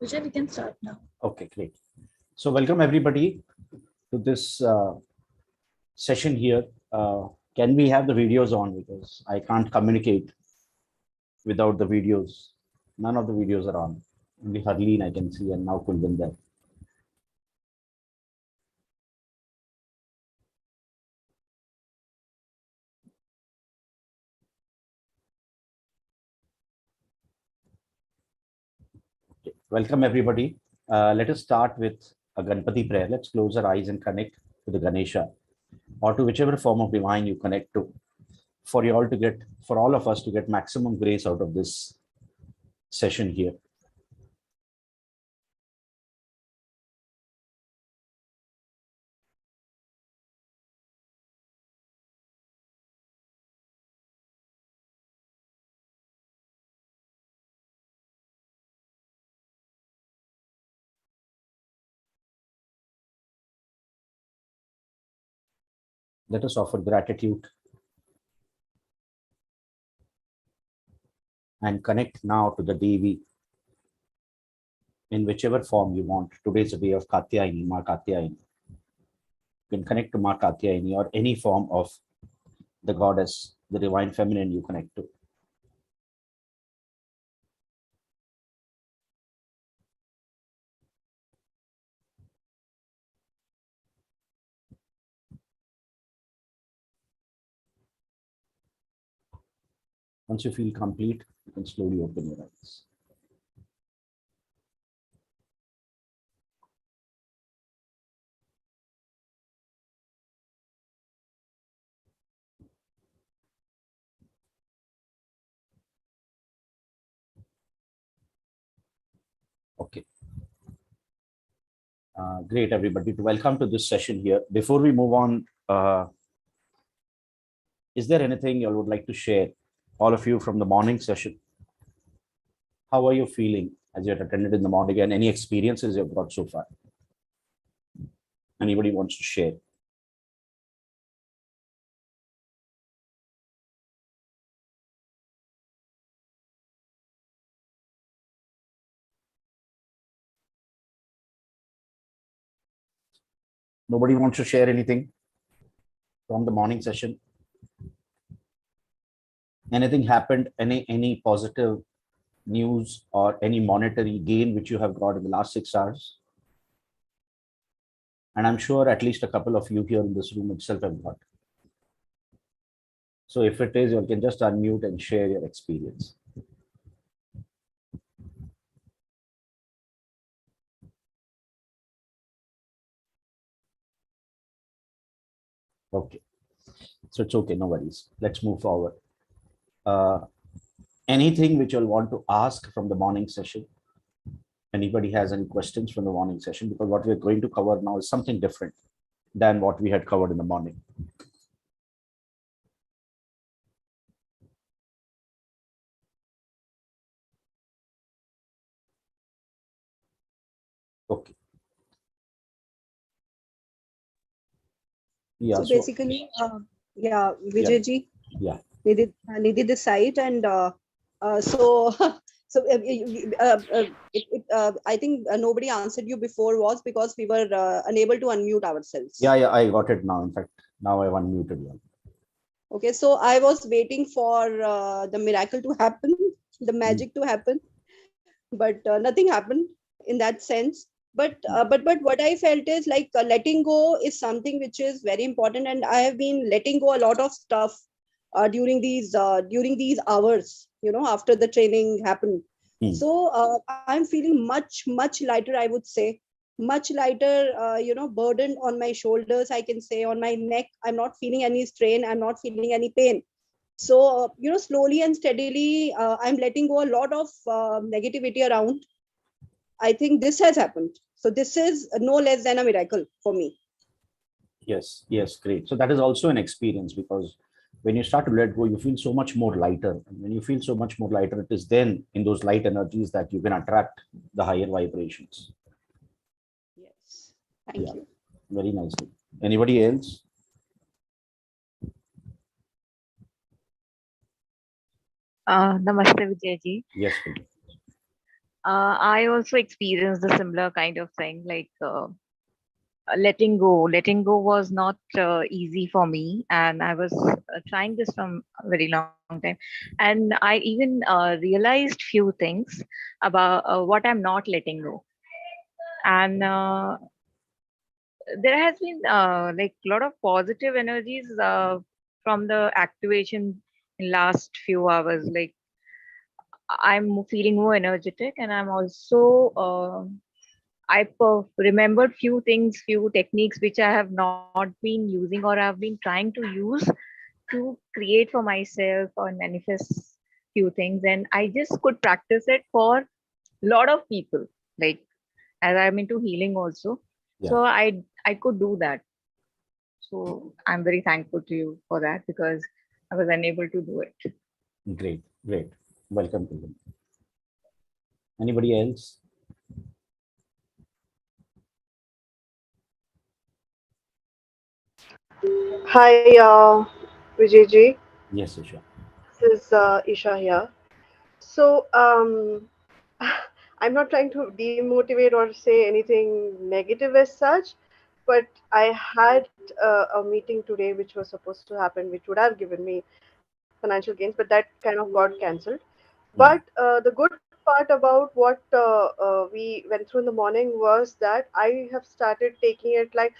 Vijay, we can start now. Okay, great. So welcome everybody to this session here. Can we have the videos on, because I can't communicate without the videos. None of the videos are on. Only Harleen I can see, and now Kulvinder. Okay. Welcome everybody. Let us start with a Ganpati prayer. Let's close our eyes and connect to the Ganesha, or to whichever form of divine you connect to, for you all to get, for all of us to get maximum grace out of this session here. Let us offer gratitude and connect now to the Devi in whichever form you want. Today is the day of Katyayani, Ma Katyayani. You can connect to Ma Katyayani or any form of the goddess, the divine feminine you connect to. Once you feel complete, you can slowly open your eyes. Okay. Great, everybody. Welcome to this session here. Before we move on, is there anything you would like to share, all of you, from the morning session? How are you feeling as you had attended in the morning, and any experiences you've got so far? Anybody wants to share? Nobody wants to share anything from the morning session? Anything happened? Any positive news or any monetary gain which you have got in the last 6 hours? And I'm sure at least a couple of you here in this room itself have got. So if it is, you can just unmute and share your experience. Okay. So it's okay, no worries. Let's move forward. Anything which you'll want to ask from the morning session? Anybody has any questions from the morning session? Because what we're going to cover now is something different than what we had covered in the morning. Okay. Yeah. So basically, yeah, Veejay ji, yeah. Nidhi this site, and so I think nobody answered you before was because we were unable to unmute ourselves. Yeah, I got it now. In fact, now I've unmuted you. Okay, so I was waiting for the miracle to happen, the magic to happen, but nothing happened in that sense. But what I felt is like letting go is something which is very important, and I have been letting go a lot of stuff during these hours, after the training happened. So I'm feeling much lighter, I would say, much lighter, burden on my shoulders, I can say, on my neck. I'm not feeling any strain, I'm not feeling any pain. So slowly and steadily, I'm letting go a lot of negativity around. I think this has happened. So this is no less than a miracle for me. Yes, great. So that is also an experience, because when you start to let go, you feel so much more lighter. And when you feel so much more lighter, it is then in those light energies that you can attract the higher vibrations. Yes. Thank you. Very nicely. Anybody else? Namaste, Vijay ji. Yes, please. I also experienced a similar kind of thing, like letting go. Letting go was not easy for me, and I was trying this from a very long time. And I even realized few things about what I'm not letting go. And there has been like a lot of positive energies from the activation in last few hours. Like I'm feeling more energetic, and I'm also remembered few things, few techniques which I have not been using or I've been trying to use to create for myself or manifest few things, and I just could practice it for a lot of people. Like as I'm into healing also, Yeah, so I could do that. So I'm very thankful to you for that because I was unable to do it. great, great. Welcome to them. Anybody else? Hi, Vijay ji. Yes, Isha. This is Isha here. So, I'm not trying to demotivate or say anything negative as such, but I had a meeting today which was supposed to happen, which would have given me financial gains, but that kind of got cancelled. But Mm, the good part about what we went through in the morning was that I have started taking it like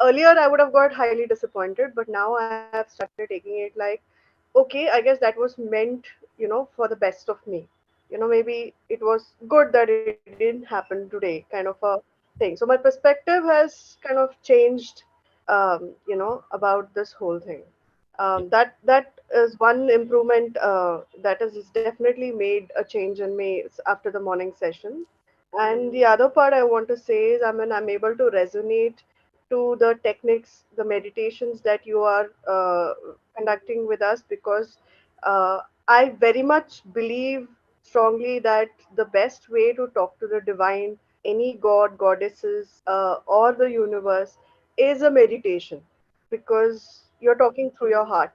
earlier I would have got highly disappointed, but now I have started taking it like, okay, I guess that was meant, for the best of me. Maybe it was good that it didn't happen today, kind of a thing. So my perspective has kind of changed, about this whole thing. yeah, That is one improvement that has definitely made a change in me after the morning session. And the other part I want to say is, I mean, I'm able to resonate to the techniques, the meditations that you are conducting with us, because I very much believe strongly that the best way to talk to the divine, any god, goddesses, or the universe, is a meditation, because you're talking through your heart.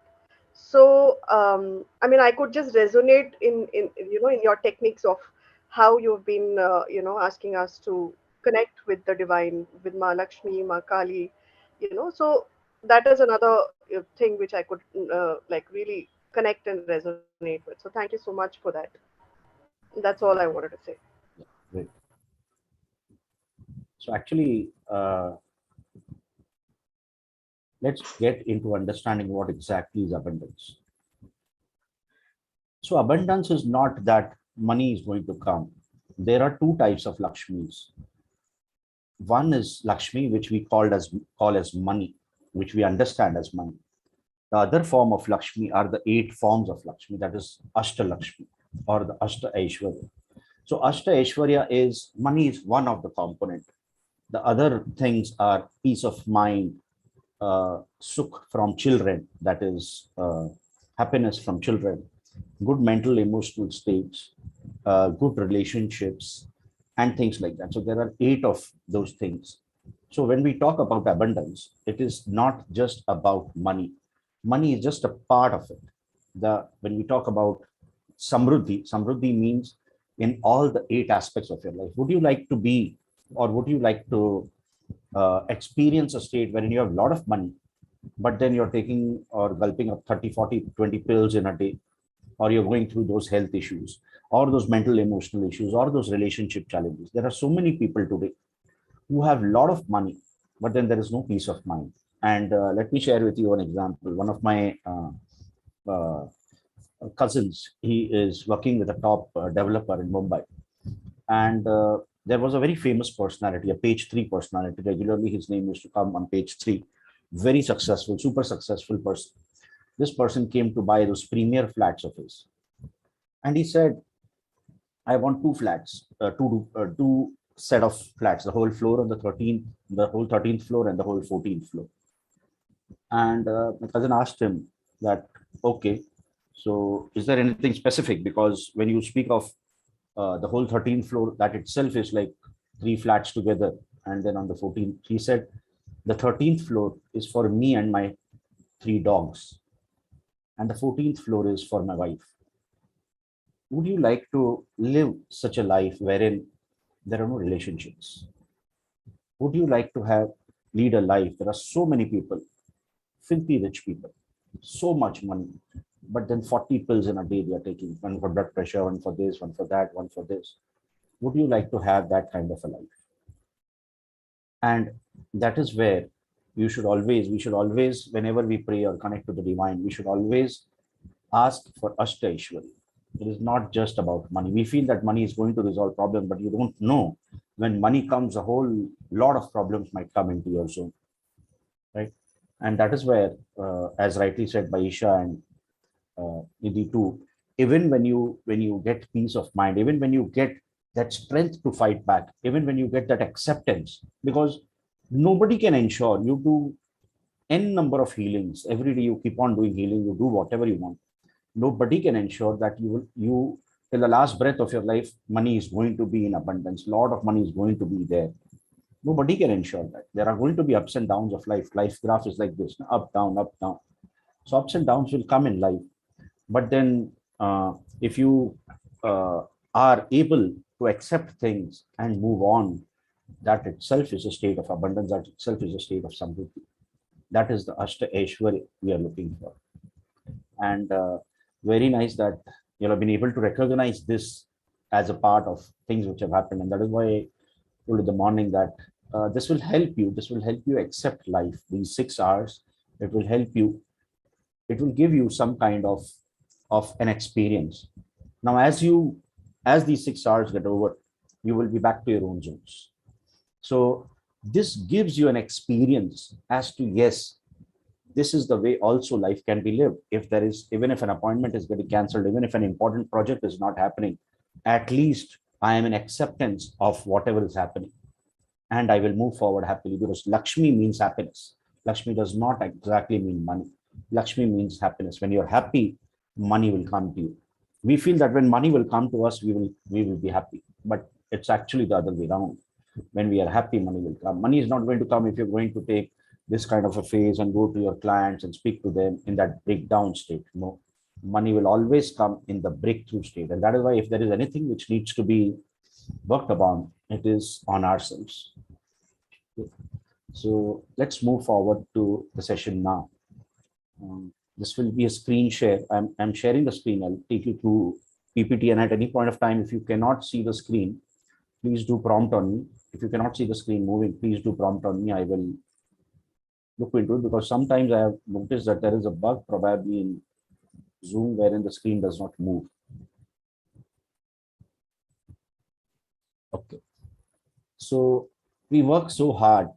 So, I mean, I could just resonate in your techniques of how you've been, asking us to connect with the divine, with Ma Lakshmi, Ma Kali, So that is another thing which I could like really connect and resonate with. So thank you so much for that. That's all I wanted to say. yeah, great. So actually, let's get into understanding what exactly is abundance. So abundance is not that money is going to come. There are two types of Lakshmis. One is Lakshmi, which we call as money, which we understand as money. The other form of Lakshmi are the 8 forms of Lakshmi, that is Ashta Lakshmi or the Ashta Aishwarya. So Ashta Aishwarya is money is one of the component. The other things are peace of mind, sukh from children, that is happiness from children, good mental emotional states, good relationships, and things like that. So there are 8 of those things. So when we talk about abundance, it is not just about money. Money is just a part of it. The when we talk about Samruddhi, Samruddhi means in all the 8 aspects of your life. Would you like to be, or would you like to experience a state wherein you have a lot of money, but then you're taking or gulping up 30, 40, 20 pills in a day, or you're going through those health issues, or those mental emotional issues, or those relationship challenges? There are so many people today who have a lot of money, but then there is no peace of mind. And let me share with you an example. One of my uh, cousins, he is working with a top developer in Mumbai, and there was a very famous personality, a page 3 personality. Regularly his name used to come on page 3. Very successful, super successful person. This person came to buy those premier flats of his, and he said, I want 2 flats, two set of flats, the whole floor on the whole 13th floor and the whole 14th floor. And my cousin asked him that, okay, so is there anything specific? Because when you speak of the whole 13th floor, that itself is like 3 flats together. And then on the 14th, he said, the 13th floor is for me and my 3 dogs. And the 14th floor is for my wife. would you like to live such a life wherein there are no relationships? Would you like to have lead a life? There are so many people, filthy rich people, so much money, but then 40 pills in a day they are taking, one for blood pressure, one for this, one for that, one for this. Would you like to have that kind of a life? And that is where we should always, whenever we pray or connect to the divine, we should always ask for Ashta Ishwari. It is not just about money. We feel that money is going to resolve problems, but you don't know when money comes, a whole lot of problems might come into your zone, right? And that is where, as rightly said by Isha and Nidhi too, even when you get peace of mind, even when you get that strength to fight back, even when you get that acceptance, because nobody can ensure you do n number of healings every day. You keep on doing healing, you do whatever you want. Nobody can ensure that you till the last breath of your life, money is going to be in abundance. Lot of money is going to be there. Nobody can ensure that. There are going to be ups and downs of life. Life graph is like this, up, down, up, down. So ups and downs will come in life. But then if you are able to accept things and move on, that itself is a state of abundance. That itself is a state of samruddhi. That is the Ashta Aishwarya we are looking for. And very nice that you have been able to recognize this as a part of things which have happened. And that is why I told in the morning that this will help you. This will help you accept life. These 6 hours, it will help you. It will give you some kind of an experience. Now, as these 6 hours get over, you will be back to your own zones. So this gives you an experience as to, yes, this is the way also life can be lived. If there is, even if an appointment is getting cancelled, even if an important project is not happening, at least I am in acceptance of whatever is happening, and I will move forward happily, because Lakshmi means happiness. Lakshmi does not exactly mean money. Lakshmi means happiness. When you're happy, money will come to you. We feel that when money will come to us, we will be happy, but it's actually the other way around. When we are happy, money will come. Money is not going to come if you're going to take this kind of a phase and go to your clients and speak to them in that breakdown state. No, money will always come in the breakthrough state. And that is why if there is anything which needs to be worked upon, it is on ourselves. So let's move forward to the session now. This will be a screen share. I'm sharing the screen. I'll take you through PPT, and at any point of time, if you cannot see the screen, please do prompt on me. If you cannot see the screen moving, please do prompt on me. I will look into it, because sometimes I have noticed that there is a bug probably in Zoom wherein the screen does not move. Okay. So we work so hard.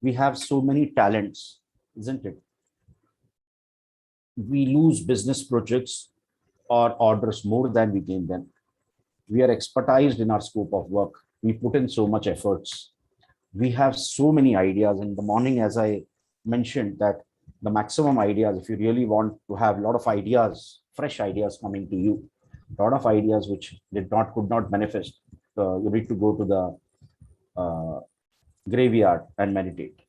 We have so many talents, isn't it? We lose business projects or orders more than we gain them. We are expertised in our scope of work. We put in so much efforts. We have so many ideas. In the morning, as I mentioned, that the maximum ideas, if you really want to have a lot of ideas, fresh ideas coming to you, a lot of ideas which could not manifest, you need to go to the graveyard and meditate.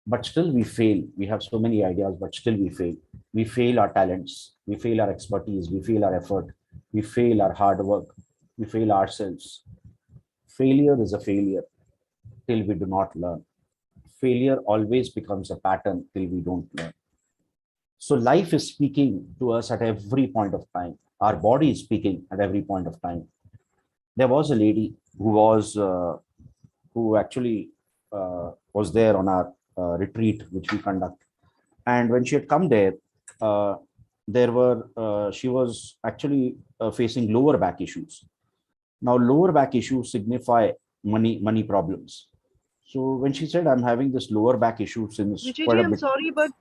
But still we fail. We have so many ideas, but still we fail. We fail our talents. We fail our expertise. We fail our effort. We fail our hard work. We fail ourselves. Failure is a failure till we do not learn. Failure always becomes a pattern till we don't learn. So life is speaking to us at every point of time. Our body is speaking at every point of time. There was a lady who actually was there on our retreat which we conduct, and when she had come there, she was actually facing lower back issues. Now, lower back issues signify money problems. So when she said, I'm having this lower back issue since quite Vijay, a I'm bit. sorry, but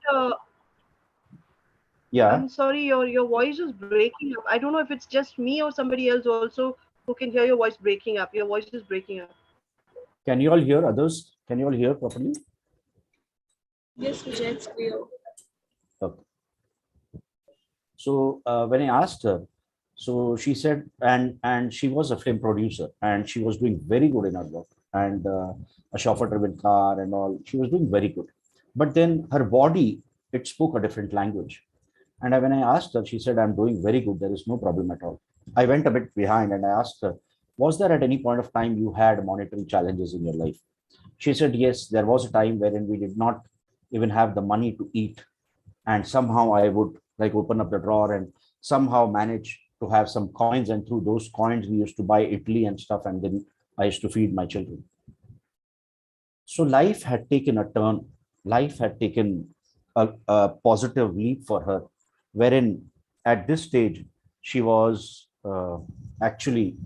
Yeah. I'm sorry, your voice is breaking up. I don't know if it's just me or somebody else also who can hear your voice breaking up. Your voice is breaking up. Can you all hear others? Can you all hear properly? Yes, Vijay, it's clear. Okay. So when I asked her, so she said, and she was a film producer, and she was doing very good in her work, and a chauffeur-driven car and all. She was doing very good, but then her body, it spoke a different language. And when I asked her, she said, "I'm doing very good. There is no problem at all." I went a bit behind and I asked her, was there at any point of time you had monetary challenges in your life? She said, yes, there was a time wherein we did not even have the money to eat. And somehow I would like open up the drawer and somehow manage to have some coins. And through those coins, we used to buy Italy and stuff. And then I used to feed my children. So life had taken a turn. Life had taken a positive leap for her, wherein at this stage, she was actually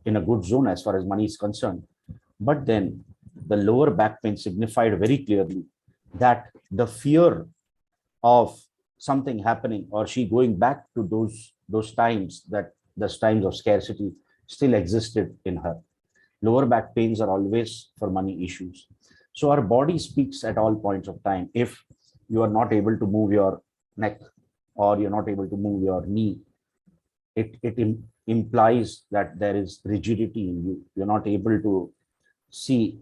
in a good zone as far as money is concerned. But then the lower back pain signified very clearly that the fear of something happening or she going back to those times, that those times of scarcity still existed in her. Lower back pains are always for money issues. So our body speaks at all points of time. If you are not able to move your neck or you're not able to move your knee, it implies that there is rigidity in you. You're not able to see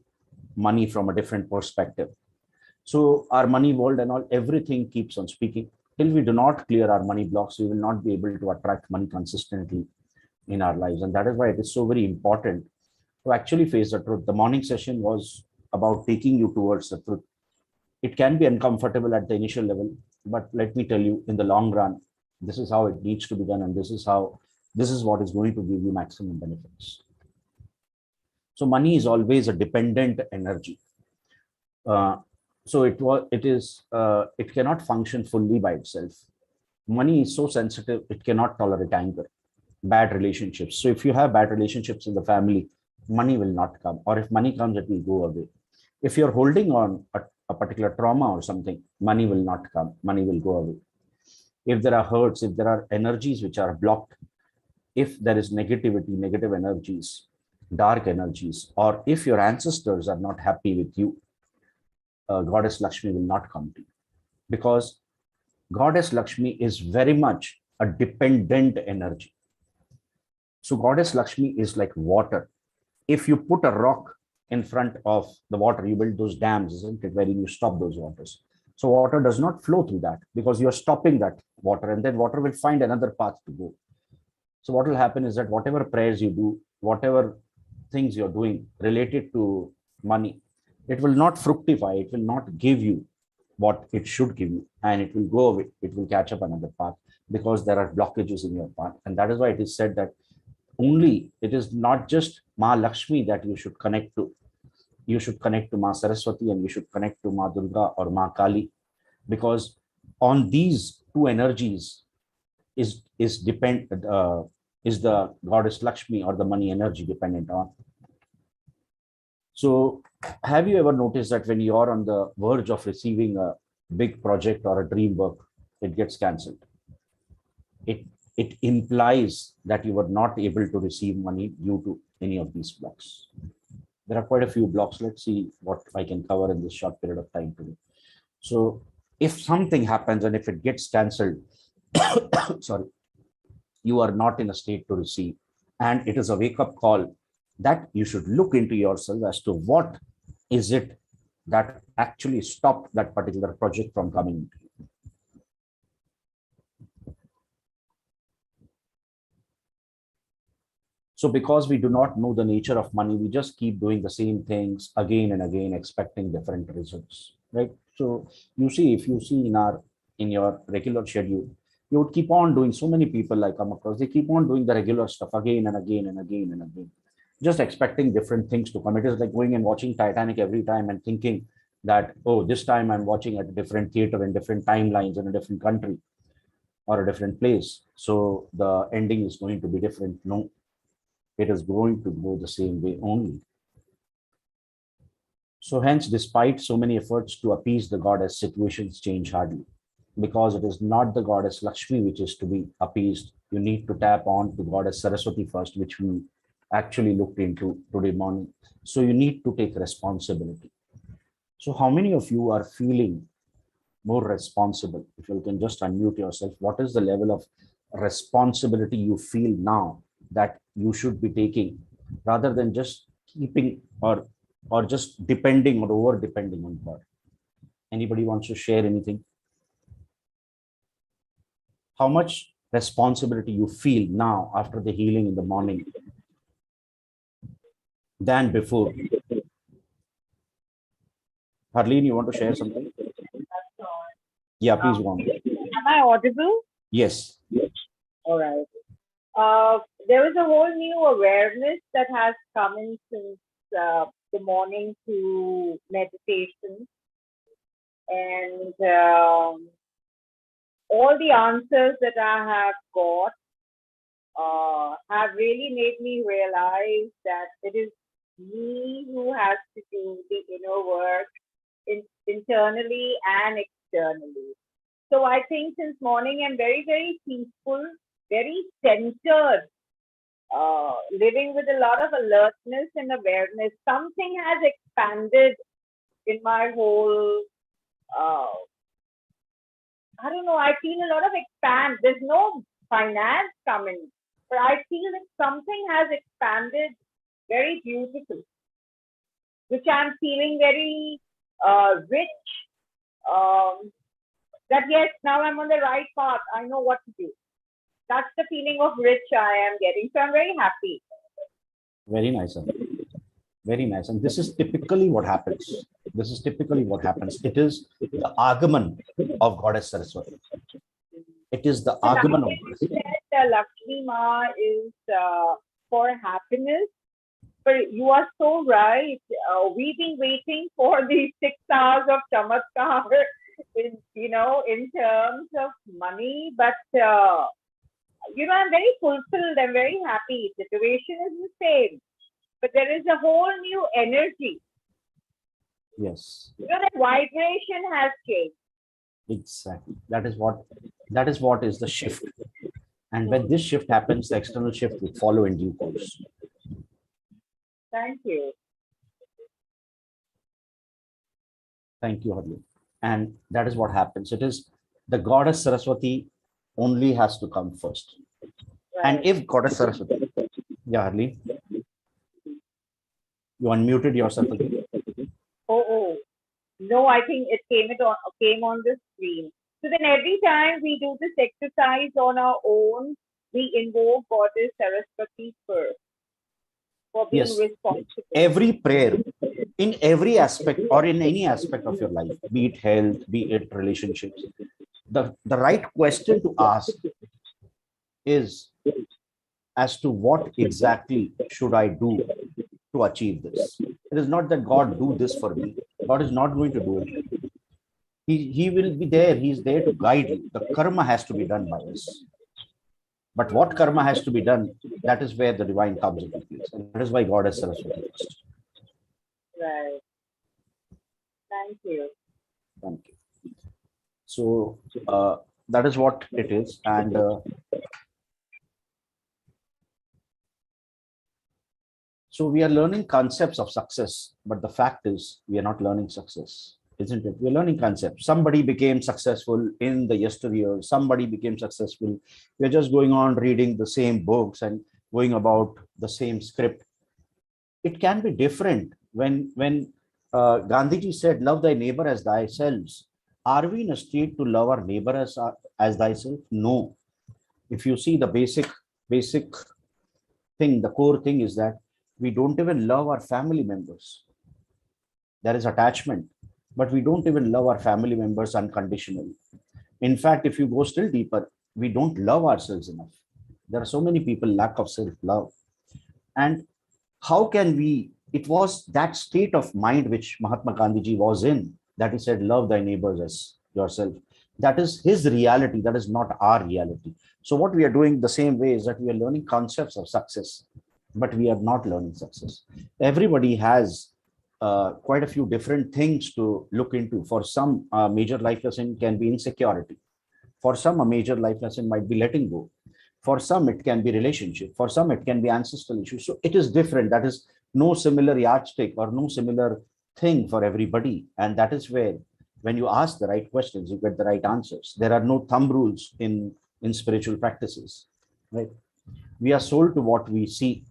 money from a different perspective. So our money world and all, everything keeps on speaking. Till we do not clear our money blocks, we will not be able to attract money consistently in our lives. And that is why it is so very important to actually face the truth. The morning session was about taking you towards the truth. It can be uncomfortable at the initial level, but let me tell you, in the long run, this is how it needs to be done, and this is what is going to give you maximum benefits. So money is always a dependent energy. So it cannot function fully by itself. Money is so sensitive, it cannot tolerate anger, bad relationships. So if you have bad relationships in the family, money will not come, or if money comes, it will go away. If you're holding on a particular trauma or something, money will not come, money will go away. If there are hurts, if there are energies which are blocked, if there is negativity, negative energies, dark energies, or if your ancestors are not happy with you, Goddess Lakshmi will not come to you, because Goddess Lakshmi is very much a dependent energy. So Goddess Lakshmi is like water. If you put a rock in front of the water, you build those dams, isn't it, wherein you stop those waters. So water does not flow through that because you're stopping that water, and then water will find another path to go. So what will happen is that whatever prayers you do, whatever things you're doing related to money, it will not fructify, it will not give you what it should give you, and it will go away, it will catch up another path because there are blockages in your path. And that is why it is said that only it is not just Ma Lakshmi that you should connect to. You should connect to Ma Saraswati and you should connect to Ma Durga or Ma Kali, because on these two energies is the goddess Lakshmi or the money energy dependent on. So have you ever noticed that when you are on the verge of receiving a big project or a dream work, it gets cancelled? It implies that you were not able to receive money due to any of these blocks. There are quite a few blocks. Let's see what I can cover in this short period of time today. So if something happens and if it gets cancelled, sorry, you are not in a state to receive. And it is a wake-up call that you should look into yourself as to what is it that actually stopped that particular project from coming into you. So because we do not know the nature of money, we just keep doing the same things again and again, expecting different results, right? So you see, if you see in your regular schedule, you would keep on doing, so many people I come across, they keep on doing the regular stuff again and again and again and again, just expecting different things to come. It is like going and watching Titanic every time and thinking that, oh, this time I'm watching at a different theater in different timelines in a different country or a different place. So the ending is going to be different. No, it is going to go the same way only. So hence, despite so many efforts to appease the goddess, situations change hardly, because it is not the goddess Lakshmi which is to be appeased. You need to tap on to goddess Saraswati first, which we actually looked into today morning. So you need to take responsibility. So how many of you are feeling more responsible? If you can just unmute yourself, what is the level of responsibility you feel now that you should be taking, rather than just keeping or just depending or over depending on God? Anybody wants to share anything? How much responsibility you feel now after the healing in the morning than before? Harleen, you want to share something? Yeah, please go on. Am I audible? Yes. All right. There is a whole new awareness that has come in since the morning to meditation, and all the answers that I have got have really made me realize that it is me who has to do the inner work internally and externally. So I think since morning I'm very, very peaceful, very centered, living with a lot of alertness and awareness. Something has expanded in my whole, I don't know, I feel a lot of expand. There's no finance coming, but I feel that something has expanded very beautiful, which I'm feeling very rich. That yes, now I'm on the right path. I know what to do. That's the feeling of rich I am getting. So I'm very happy. Very nice. Sir. Very nice. And this is typically what happens. This is typically what happens. It is the Agaman of Goddess Saraswati. It is the Agaman of Goddess. Lakshmi Ma is for happiness. But you are so right. We've been waiting for these 6 hours of chamatkar in terms of money. But, I'm very fulfilled. I'm very happy. Situation is the same. But there is a whole new energy. Yes. The vibration has changed. Exactly. That is what is the shift. And when this shift happens, the external shift will follow in due course. Thank you. Thank you, Harleen. And that is what happens. It is the Goddess Saraswati only has to come first. Right. And if Goddess Saraswati, yeah, Harleen, you unmuted yourself again. Oh. No, I think it came on the screen. So then every time we do this exercise on our own, we invoke Goddess Saraswati first for being responsible. Every prayer, in every aspect or in any aspect of your life, be it health, be it relationships, the right question to ask is as to what exactly should I do to achieve this. It is not that God do this for me. God is not going to do it. He will be there. He's there to guide you. The karma has to be done by us. But what karma has to be done, that is where the divine comes into place. And that is why God is Saraswati first. Right. Thank you. Thank you. So that is what it is. And so we are learning concepts of success, but the fact is we are not learning success, isn't it? We're learning concepts. Somebody became successful in the yesteryear. Somebody became successful. We're just going on reading the same books and going about the same script. It can be different when Gandhiji said, "Love thy neighbor as thyself." Are we in a state to love our neighbor as thyself? No. If you see the basic thing, the core thing is that we don't even love our family members. There is attachment, but we don't even love our family members unconditionally. In fact, if you go still deeper, we don't love ourselves enough. There are so many people lack of self-love. And how can we, it was that state of mind which Mahatma Gandhiji was in, that he said, love thy neighbors as yourself. That is his reality. That is not our reality. So what we are doing the same way is that we are learning concepts of success, but we are not learning success. Everybody has quite a few different things to look into. For some, major life lesson can be insecurity. For some, a major life lesson might be letting go. For some, it can be relationship. For some, it can be ancestral issues. So it is different. That is no similar yardstick or no similar thing for everybody. And that is where, when you ask the right questions, you get the right answers. There are no thumb rules in spiritual practices, right? We are sold to what we see,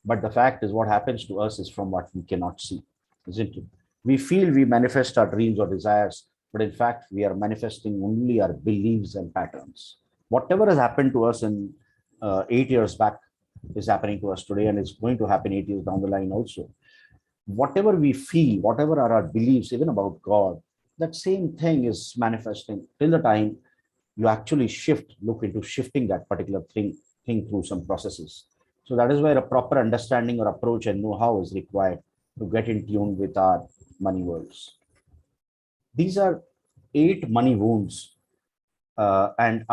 but the fact is what happens to us is from what we cannot see, isn't it? We feel we manifest our dreams or desires, but in fact, we are manifesting only our beliefs and patterns. Whatever has happened to us in 8 years back is happening to us today, and it's going to happen 8 years down the line also. Whatever we feel, whatever are our beliefs, even about God, that same thing is manifesting till the time you actually look into shifting that particular thing through some processes. So that is where a proper understanding or approach and know-how is required to get in tune with our money worlds. These are 8 money wounds, and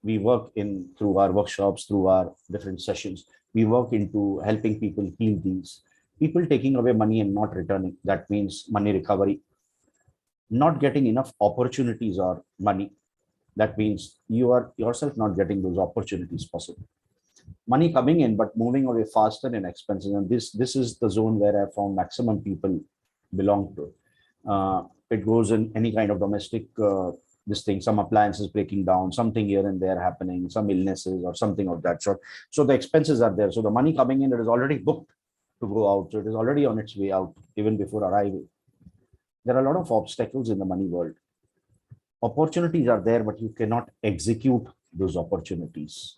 we work in through our workshops, through our different sessions. We work into helping people heal these. People taking away money and not returning. That means money recovery. Not getting enough opportunities or money. That means you are yourself not getting those opportunities possible. Money coming in but moving away faster in expenses, and this is the zone where I found maximum people belong to. It goes in any kind of domestic this thing, some appliances breaking down, something here and there happening, some illnesses or something of that sort. So the expenses are there. So the money coming in, it is already booked to go out. So it is already on its way out even before arriving. There are a lot of obstacles in the money world. Opportunities are there, but you cannot execute those opportunities.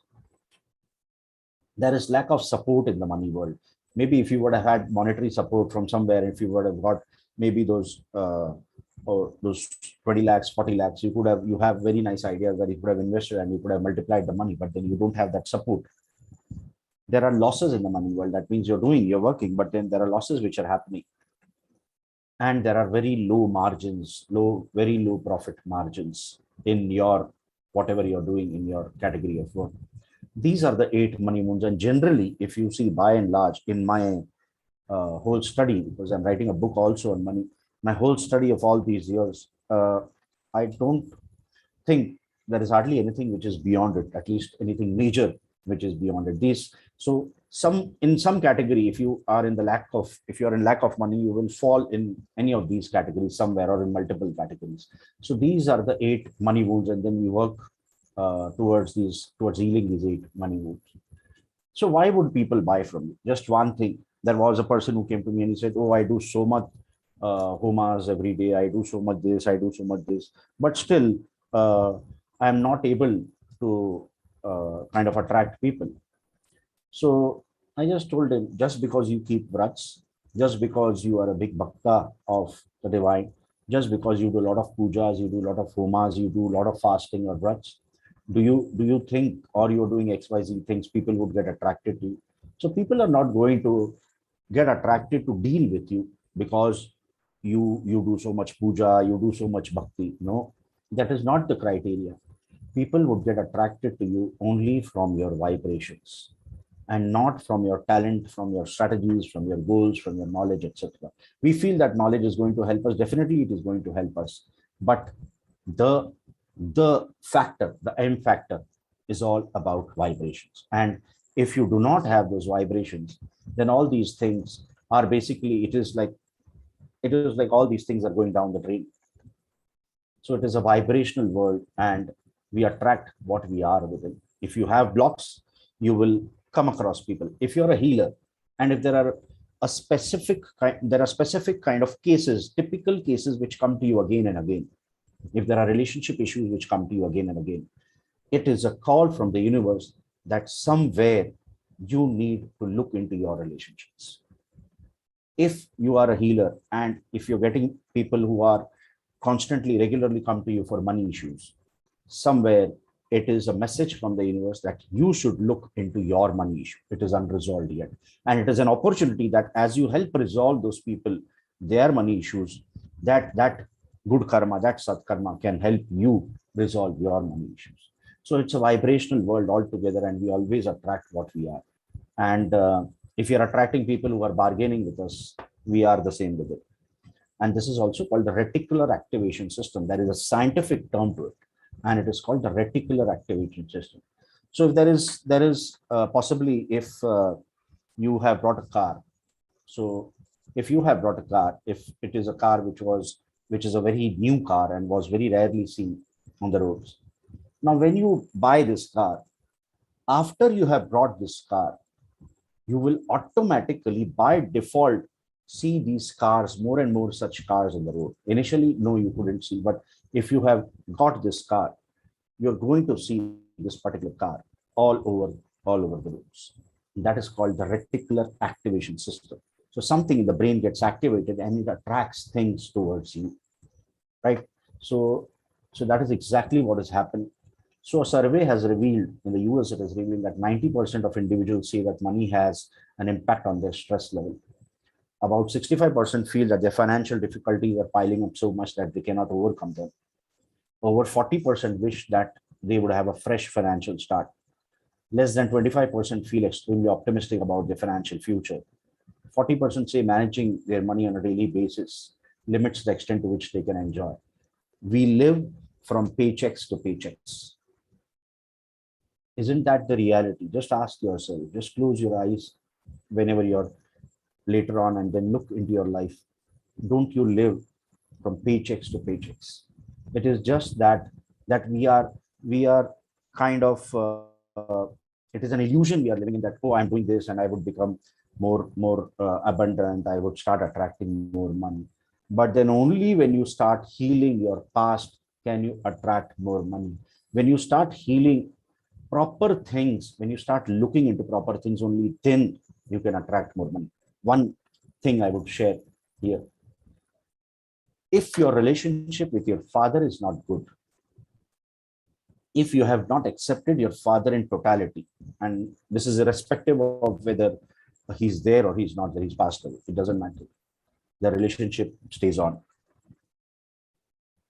There is lack of support in the money world. Maybe if you would have had monetary support from somewhere, if you would have got maybe those 20 lakhs, 40 lakhs, you have very nice ideas that you could have invested and you could have multiplied the money, but then you don't have that support. There are losses in the money world. That means you're working, but then there are losses which are happening. And there are very low margins, very low profit margins in your whatever you're doing in your category of work. These are the 8 money wounds. And generally, if you see by and large in my whole study, because I'm writing a book also on money, my whole study of all these years, I don't think there is hardly anything which is beyond it, at least anything major which is beyond it. So in some category, if you are in lack of money, you will fall in any of these categories somewhere or in multiple categories. So these are the 8 money wounds, and then we work towards healing these 8 money wounds. So why would people buy from you? Just one thing. There was a person who came to me and he said, "Oh, I do so much homas every day. I do so much this. I do so much this, but still, I am not able to kind of attract people." So I just told him, just because you keep vrats, just because you are a big bhakta of the divine, just because you do a lot of pujas, you do a lot of homas, you do a lot of fasting or vrats, do you think, or you're doing XYZ things, people would get attracted to you? So people are not going to get attracted to deal with you because you do so much puja, you do so much bhakti. No, that is not the criteria. People would get attracted to you only from your vibrations and not from your talent, from your strategies, from your goals, from your knowledge, etc. We feel that knowledge is going to help us. Definitely, it is going to help us. But the M factor is all about vibrations. And if you do not have those vibrations, then all these things are basically, it is like all these things are going down the drain. So it is a vibrational world, and we attract what we are within. If you have blocks, you will come across people. If you're a healer, and if there are specific kind of cases, typical cases which come to you again and again, if there are relationship issues which come to you again and again, it is a call from the universe that somewhere you need to look into your relationships. If you are a healer and if you're getting people who are regularly come to you for money issues, somewhere it is a message from the universe that you should look into your money issue. It is unresolved yet. And it is an opportunity that as you help resolve those people, their money issues, that good karma, that sat karma can help you resolve your money issues. So it's a vibrational world altogether, and we always attract what we are. And if you're attracting people who are bargaining with us, we are the same with it. And this is also called the reticular activation system. There is a scientific term to it, and it is called the reticular activation system. So if there is possibly, if you have brought a car, so if you have brought a car, if it is a car which is a very new car and was very rarely seen on the roads. Now, when you buy this car, after you have brought this car, you will automatically by default see these cars, more and more such cars on the road. Initially, no, you couldn't see, but if you have got this car, you're going to see this particular car all over the roads. That is called the reticular activation system. So something in the brain gets activated and it attracts things towards you, right? So, so that is exactly what has happened. So a survey has revealed in the US, it is revealing that 90% of individuals say that money has an impact on their stress level. About 65% feel that their financial difficulties are piling up so much that they cannot overcome them. Over 40% wish that they would have a fresh financial start. Less than 25% feel extremely optimistic about their financial future. 40% say managing their money on a daily basis limits the extent to which they can enjoy. We live from paychecks to paychecks. Isn't that the reality? Just ask yourself, just close your eyes whenever you're later on and then look into your life. Don't you live from paychecks to paychecks? It is just that we are kind of it is an illusion we are living in, that, oh, I'm doing this and I would become more abundant, I would start attracting more money. But then only when you start healing your past can you attract more money. When you start healing proper things, when you start looking into proper things, only then you can attract more money. One thing I would share here: if your relationship with your father is not good, if you have not accepted your father in totality, and this is irrespective of whether he's there or he's not there, he's passed away, it doesn't matter, the relationship stays on,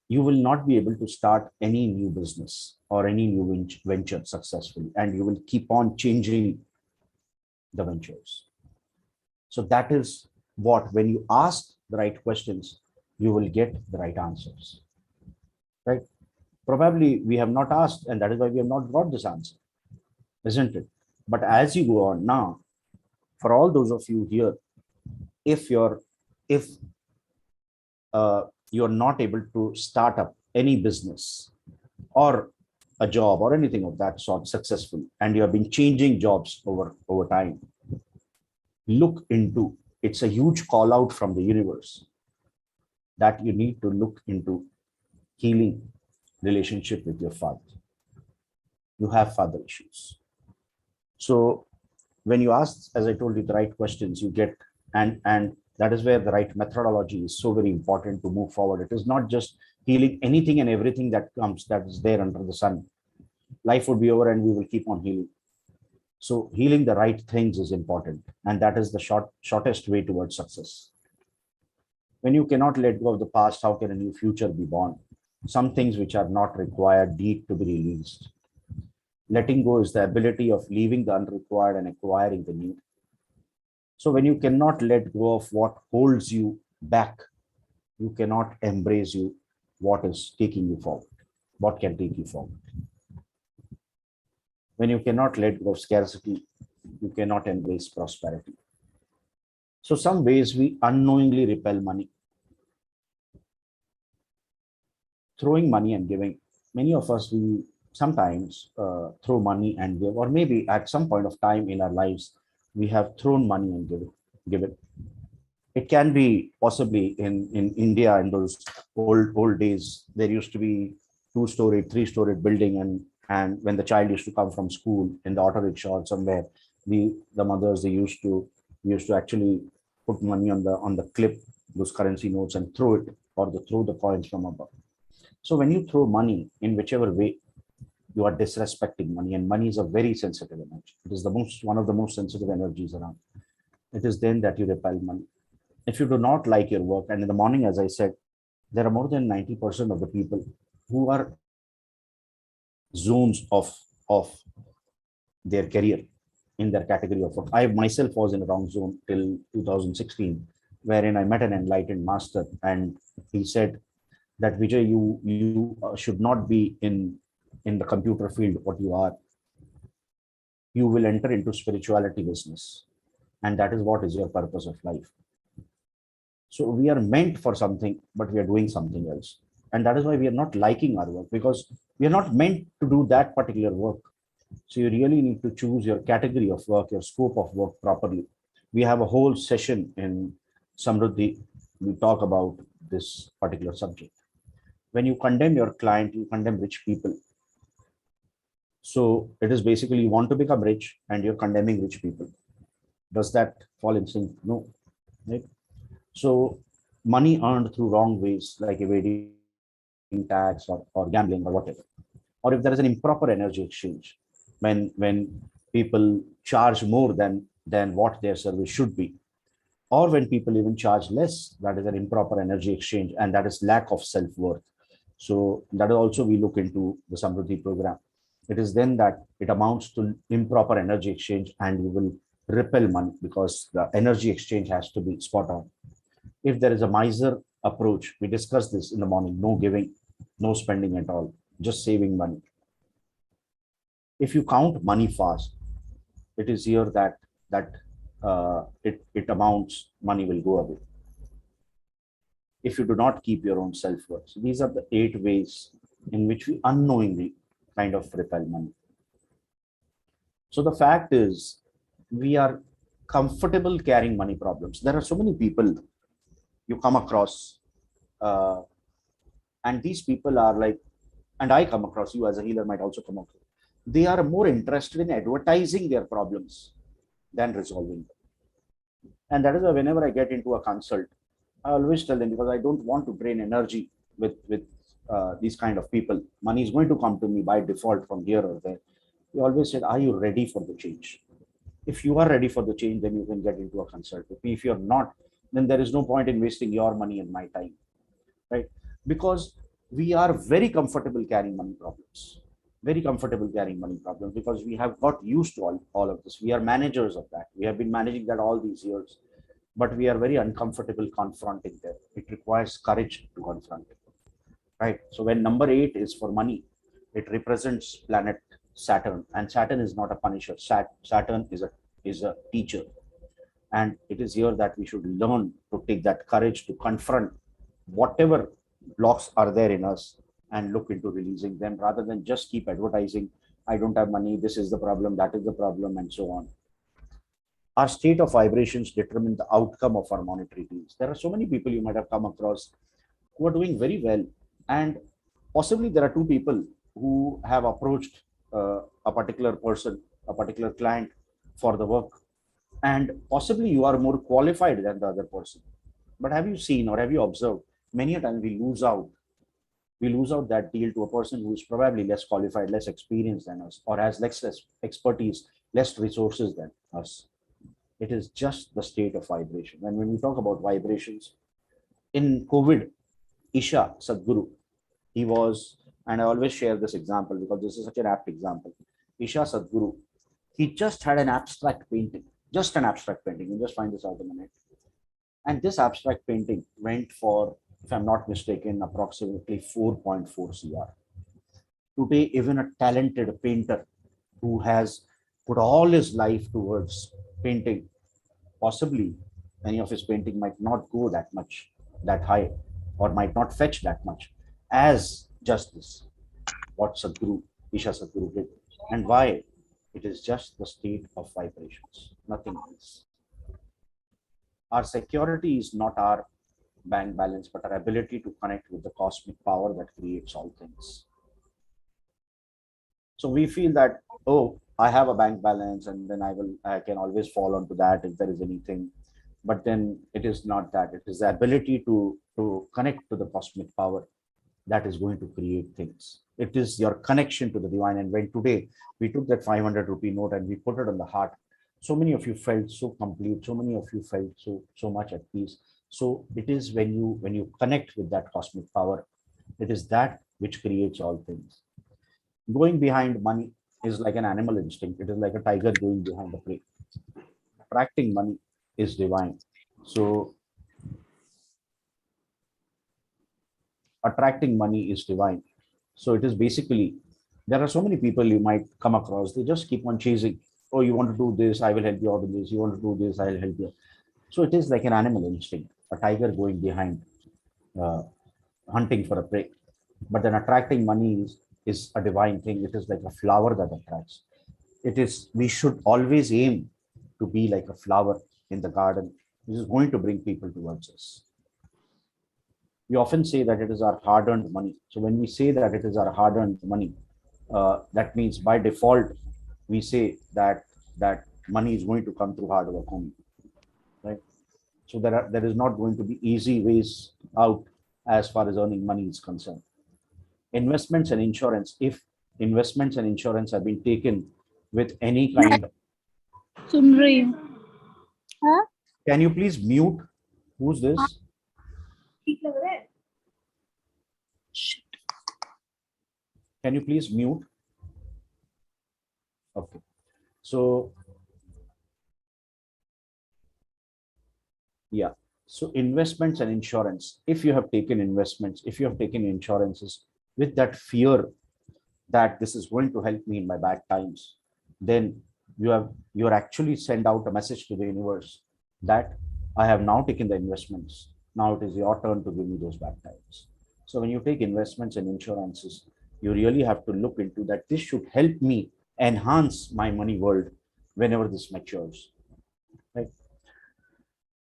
you will not be able to start any new business or any new venture successfully, and you will keep on changing the ventures. So that is what, when you ask the right questions, you will get the right answers, right? Probably we have not asked, and that is why we have not got this answer, isn't it? But as you go on now, for all those of you here, if you're not able to start up any business or a job or anything of that sort successfully, and you have been changing jobs over time, look into, it's a huge call out from the universe that you need to look into healing relationship with your father. You have father issues. So when you ask, as I told you, the right questions, you get, and that is where the right methodology is so very important to move forward. It is not just healing anything and everything that comes, that is there under the sun. Life would be over and we will keep on healing. So healing the right things is important, and that is the shortest way towards success. When you cannot let go of the past, how can a new future be born? Some things which are not required need to be released. Letting go is the ability of leaving the unrequired and acquiring the new. So when you cannot let go of what holds you back, you cannot embrace what is taking you forward, what can take you forward. When you cannot let go of scarcity, you cannot embrace prosperity. So some ways we unknowingly repel money. Throwing money and giving. Many of us, we sometimes throw money and give, or maybe at some point of time in our lives, we have thrown money and given. It can be possibly in India in those old days, there used to be 2-storied, 3-storied building, and when the child used to come from school in the auto rickshaw or somewhere, the mothers, they used to actually put money on the clip, those currency notes, and throw it, or throw the coins from above. So when you throw money in whichever way, you are disrespecting money, and money is a very sensitive energy. It is one of the most sensitive energies around. It is then that you repel money. If you do not like your work, and in the morning, as I said, there are more than 90% of the people who are zones of their career in their category of work. I myself was in a wrong zone till 2016, wherein I met an enlightened master, and he said that, Vijay, you should not be in the computer field. What you are, you will enter into spirituality business, and that is what is your purpose of life. So we are meant for something, but we are doing something else, and that is why we are not liking our work, because we are not meant to do that particular work. So you really need to choose your category of work, your scope of work properly. We have a whole session in Samruddhi. We talk about this particular subject. When you condemn your client, you condemn rich people. So it is basically you want to become rich and you're condemning rich people. Does that fall in sync? No. Right? So money earned through wrong ways, like evading tax or gambling or whatever, or if there is an improper energy exchange, when people charge more than what their service should be, or when people even charge less, that is an improper energy exchange, and that is lack of self-worth. So that is also we look into the Samruddhi program. It is then that it amounts to improper energy exchange, and you will repel money because the energy exchange has to be spot on. If there is a miser approach, we discussed this in the morning, no giving, no spending at all, just saving money. If you count money fast, it is here that it amounts, money will go away if you do not keep your own self-worth. So these are the 8 ways in which we unknowingly kind of repel money. So the fact is, we are comfortable carrying money problems. There are so many people you come across, uh, and these people are like, and I come across, you as a healer might also come across, they are more interested in advertising their problems than resolving them. And that is why whenever I get into a consult, I always tell them, because I don't want to drain energy with these kind of people. Money is going to come to me by default from here or there. We always said, are you ready for the change? If you are ready for the change, then you can get into a consult. If you're not, then there is no point in wasting your money and my time, right? Because we are very comfortable carrying money problems, very comfortable carrying money problems, because we have got used to all of this. We are managers of that. We have been managing that all these years, but we are very uncomfortable confronting them. It requires courage to confront it, right? So when number 8 is for money, it represents planet Saturn, and Saturn is not a punisher. Saturn is a teacher, and it is here that we should learn to take that courage to confront whatever blocks are there in us and look into releasing them, rather than just keep advertising, I don't have money, this is the problem, that is the problem, and so on. Our state of vibrations determine the outcome of our monetary deals. There are so many people you might have come across who are doing very well, and possibly there are 2 people who have approached a particular person, a particular client for the work, and possibly you are more qualified than the other person. But have you seen or have you observed, many a time we lose out that deal to a person who is probably less qualified, less experienced than us, or has less expertise, less resources than us. It is just the state of vibration. And when we talk about vibrations, in COVID, Isha Sadhguru, he was, and I always share this example because this is such an apt example. Isha Sadhguru, he just had an abstract painting, just an abstract painting. You just find this out in a minute. And this abstract painting went for, if I'm not mistaken, approximately 4.4 CR. Today, even a talented painter who has put all his life towards painting, possibly any of his painting might not go that much, that high, or might not fetch that much as just this, what Sadhguru, Isha Sadhguru did. And why? It is just the state of vibrations, nothing else. Our security is not our bank balance, but our ability to connect with the cosmic power that creates all things. So we feel that, oh, I have a bank balance, and then I can always fall onto that if there is anything. But then it is not that. It is the ability to connect to the cosmic power that is going to create things. It is your connection to the divine. And when today we took that 500 rupee note and we put it on the heart, so many of you felt so complete, so many of you felt so much at peace. So it is when you connect with that cosmic power, it is that which creates all things. Going behind money is like an animal instinct. It is like a tiger going behind the prey. Attracting money is divine. So attracting money is divine. So it is basically, there are so many people you might come across, they just keep on chasing. Oh, you want to do this, I will help you out in this. You want to do this, I'll help you. So it is like an animal instinct, a tiger going behind, uh, hunting for a prey. But then attracting money is a divine thing. It is like a flower that attracts. It is, we should always aim to be like a flower in the garden. This is going to bring people towards us. We often say that it is our hard-earned money. So when we say that it is our hard-earned money, that means by default, we say that money is going to come through hard work only, right? So there is not going to be easy ways out as far as earning money is concerned. Investments and insurance, if investments and insurance have been taken with any kind, सुन रही हूँ हाँ can you please mute? Who's this? ठीक लग रहा है Can you please mute? Okay. So, yeah. So investments and insurance, if you have taken investments, if you have taken insurances with that fear that this is going to help me in my bad times, then you're actually send out a message to the universe that I have now taken the investments. Now it is your turn to give me those bad times. So when you take investments and insurances, you really have to look into that. This should help me enhance my money world whenever this matures. Right?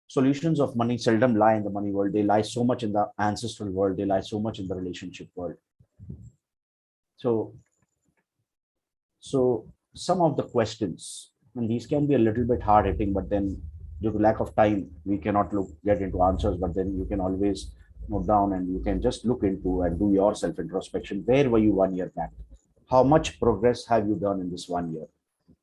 Solutions of money seldom lie in the money world. They lie so much in the ancestral world. They lie so much in the relationship world. So some of the questions, and these can be a little bit hard hitting, but then due to lack of time, we cannot get into answers, but then you can always note down and you can just look into and do your self introspection. Where were you 1 year back? How much progress have you done in this 1 year?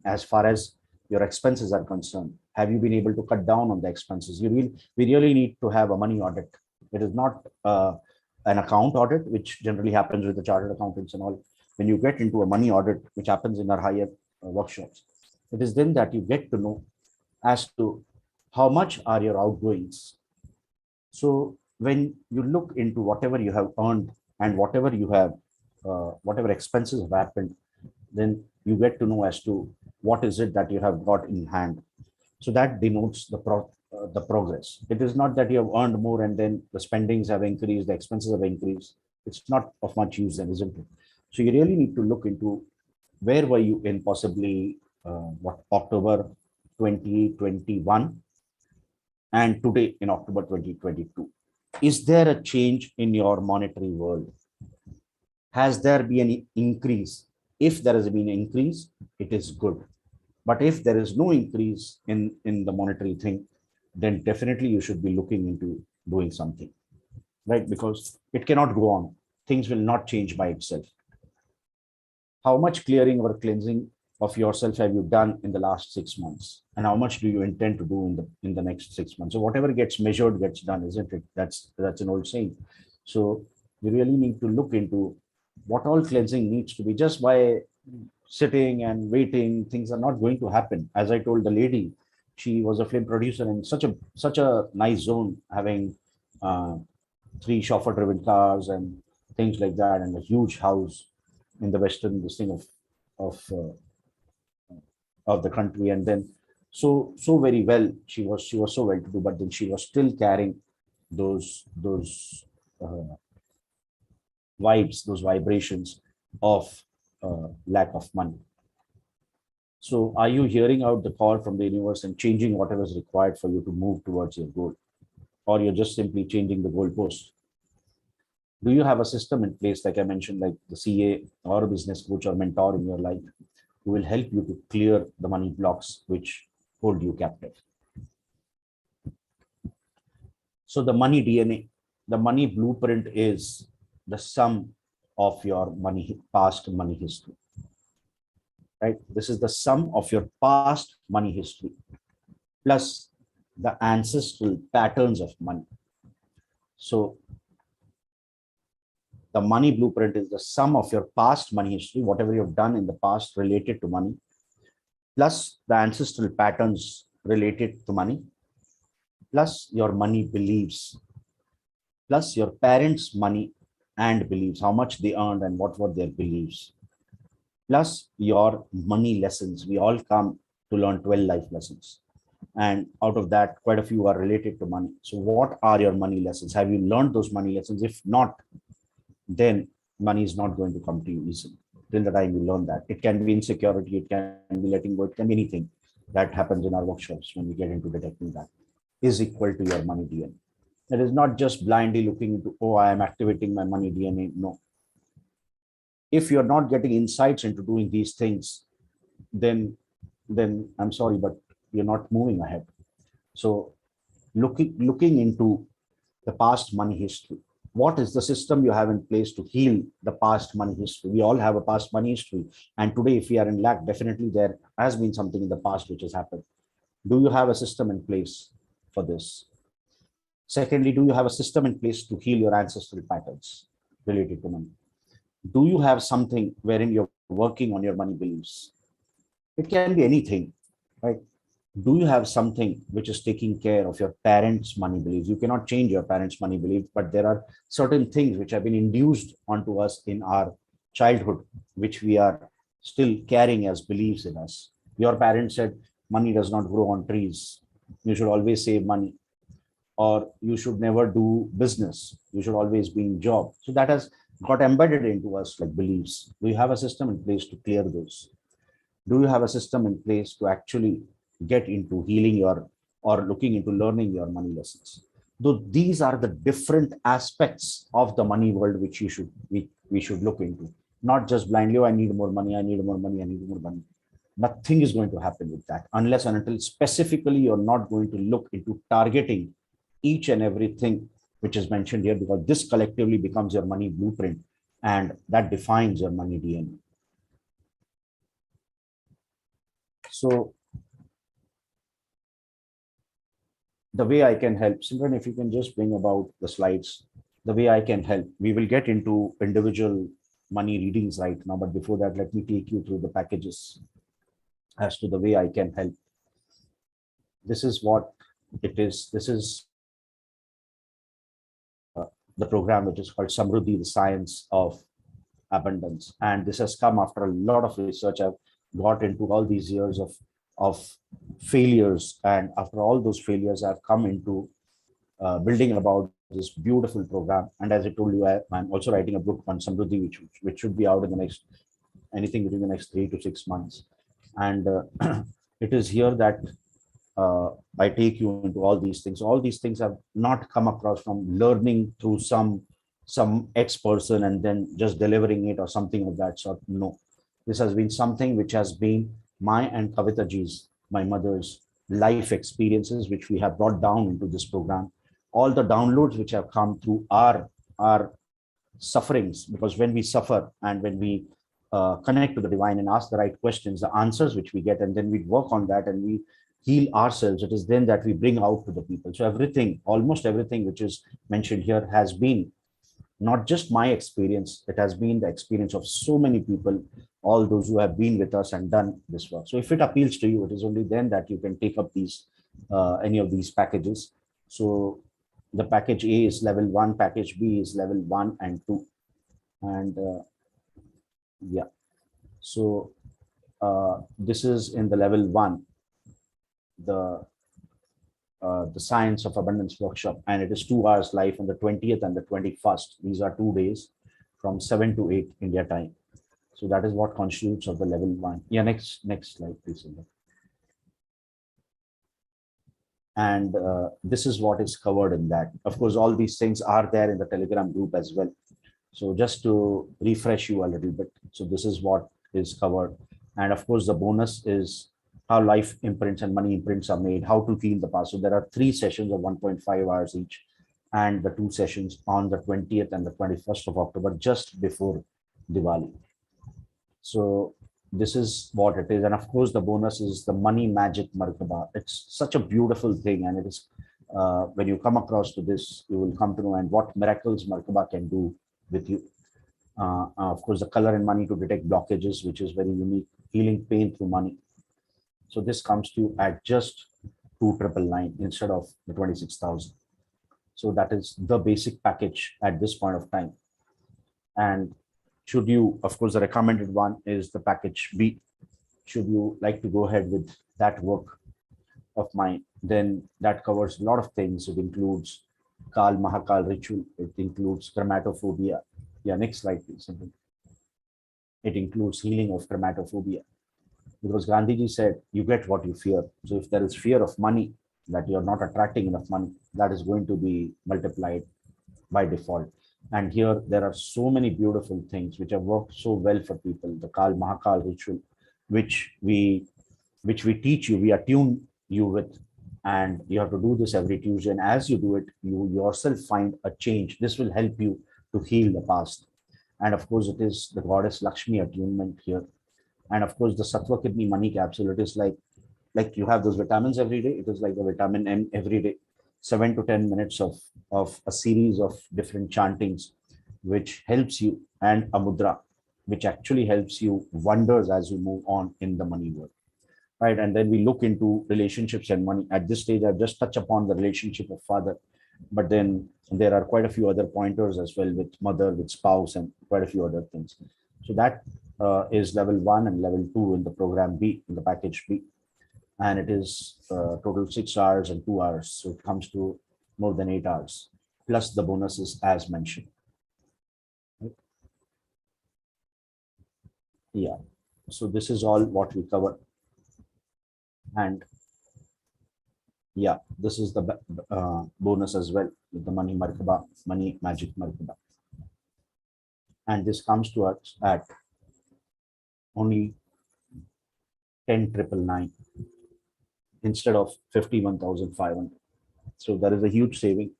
As far as your expenses are concerned, have you been able to cut down on the expenses? We really need to have a money audit. It is not an account audit, which generally happens with the chartered accountants and all. When you get into a money audit, which happens in our higher workshops, it is then that you get to know as to how much are your outgoings. So when you look into whatever you have earned and whatever you have, whatever expenses have happened, then you get to know as to what is it that you have got in hand. So that denotes the progress. It is not that you have earned more and then the spendings have increased, the expenses have increased. It's not of much use then, isn't it? So you really need to look into where were you in possibly October 2021 and today in October 2022. Is there a change in your monetary world? Has there been any increase? If there has been an increase, it is good. But if there is no increase in the monetary thing, then definitely you should be looking into doing something, right? Because it cannot go on. Things will not change by itself. How much clearing or cleansing of yourself have you done in the last 6 months? And how much do you intend to do in the next 6 months? So whatever gets measured gets done, isn't it? That's an old saying. So you really need to look into what all cleansing needs to be. Just by sitting and waiting, things are not going to happen. As I told the lady, she was a film producer in such a nice zone, having 3 chauffeur-driven cars and things like that, and a huge house in the western this thing of the country. And then so very well, she was so well to do, but then she was still carrying those vibes, those vibrations of lack of money. So are you hearing out the call from the universe and changing whatever is required for you to move towards your goal? Or you're just simply changing the goalpost? Do you have a system in place, like I mentioned, like the CA or a business coach or mentor in your life who will help you to clear the money blocks which hold you captive? So the money DNA, the money blueprint is the sum of your past money history, right? This is the sum of your past money history plus the ancestral patterns of money. So the money blueprint is the sum of your past money history, whatever you've done in the past related to money, plus the ancestral patterns related to money, plus your money beliefs, plus your parents' money and beliefs, how much they earned and what were their beliefs, plus your money lessons. We all come to learn 12 life lessons. And out of that, quite a few are related to money. So what are your money lessons? Have you learned those money lessons? If not, then money is not going to come to you easily till the time you learn that. It can be insecurity, it can be letting go, it can be anything that happens in our workshops when we get into detecting that is equal to your money DNA. It is not just blindly looking into, oh, I am activating my money DNA. No. if you're not getting insights into doing these things, then I'm sorry, but you're not moving ahead. So looking into the past money history. What is the system you have in place to heal the past money history? We all have a past money history. And today, if we are in lack, definitely there has been something in the past which has happened. Do you have a system in place for this? Secondly, do you have a system in place to heal your ancestral patterns related to money? Do you have something wherein you're working on your money beliefs? It can be anything, right? Do you have something which is taking care of your parents' money beliefs? You cannot change your parents' money beliefs, but there are certain things which have been induced onto us in our childhood, which we are still carrying as beliefs in us. Your parents said money does not grow on trees. You should always save money, or you should never do business. You should always be in job. So that has got embedded into us like beliefs. Do you have a system in place to clear those? Do you have a system in place to actually get into healing your or looking into learning your money lessons? Though these are the different aspects of the money world which we should look into, not just blindly, oh, I need more money, I need more money, I need more money. Nothing is going to happen with that unless and until specifically you're not going to look into targeting each and everything which is mentioned here, because this collectively becomes your money blueprint and that defines your money DNA. So the way I can help, Simran, if you can just bring about the slides, the way I can help, we will get into individual money readings right now. But before that, let me take you through the packages as to the way I can help. This is what it is. This is the program which is called Samruddhi, the Science of Abundance. And this has come after a lot of research. I've got into all these years of failures. And after all those failures, I've come into building about this beautiful program. And as I told you, I'm also writing a book on Samruddhi, which should be out in the next, anything within the next 3 to 6 months. And it is here that I take you into all these things. All these things have not come across from learning through some ex person and then just delivering it or something of that sort. No, this has been something which has been my and Kavita ji's, my mother's life experiences, which we have brought down into this program. All the downloads which have come through our sufferings, because when we suffer and when we connect to the divine and ask the right questions, the answers which we get, and then we work on that and we heal ourselves, it is then that we bring out to the people. So everything, almost everything which is mentioned here has been not just my experience, it has been the experience of so many people, all those who have been with us and done this work. So if it appeals to you, it is only then that you can take up these any of these packages. So the package A is level 1, package B is level 1 and 2. And yeah, so this is in the level 1, the Science of Abundance workshop, and it is 2 hours live on the 20th and the 21st. These are 2 days from 7 to 8 India time. So that is what constitutes of the level 1. Yeah, next slide, please. And this is what is covered in that. Of course, all these things are there in the Telegram group as well. So just to refresh you a little bit. So this is what is covered. And of course, the bonus is how life imprints and money imprints are made, how to heal the past. So there are 3 sessions of 1.5 hours each, and the 2 sessions on the 20th and the 21st of October, just before Diwali. So this is what it is. And of course, the bonus is the money magic Markaba. It's such a beautiful thing. And it is, when you come across to this, you will come to know and what miracles Markaba can do with you. Of course, the color and money to detect blockages, which is very unique, healing pain through money. So this comes to you at just 2,999 instead of the 26,000. So that is the basic package at this point of time. And should you, of course, the recommended one is the package B. Should you like to go ahead with that work of mine, then that covers a lot of things. It includes Kal Mahakal ritual. It includes chromatophobia. Yeah, next slide, please. It includes healing of chromatophobia. Because Gandhiji said, you get what you fear. So if there is fear of money, that you're not attracting enough money, that is going to be multiplied by default. And here there are so many beautiful things which have worked so well for people. The Kal Mahakal ritual, which we which we teach you, we attune you with, and you have to do this every Tuesday. And as you do it, you yourself find a change. This will help you to heal the past. And of course, it is the goddess Lakshmi attunement here. And of course, the Sattva Kidney Money Capsule. It is like you have those vitamins every day. It is like the vitamin M every day. 7 to 10 minutes of a series of different chantings, which helps you, and a mudra, which actually helps you wonders as you move on in the money world. Right. And then we look into relationships and money. At this stage, I've just touched upon the relationship of father, but then there are quite a few other pointers as well, with mother, with spouse, and quite a few other things. So that is level 1 and level 2 in the program B, in the package B. And it is total 6 hours and 2 hours. So it comes to more than 8 hours, plus the bonuses as mentioned. Right? Yeah. So this is all what we cover. And yeah, this is the bonus as well, with the money Markaba, money magic Markaba. And this comes to us at only 10,999 instead of 51,500. So there is a huge saving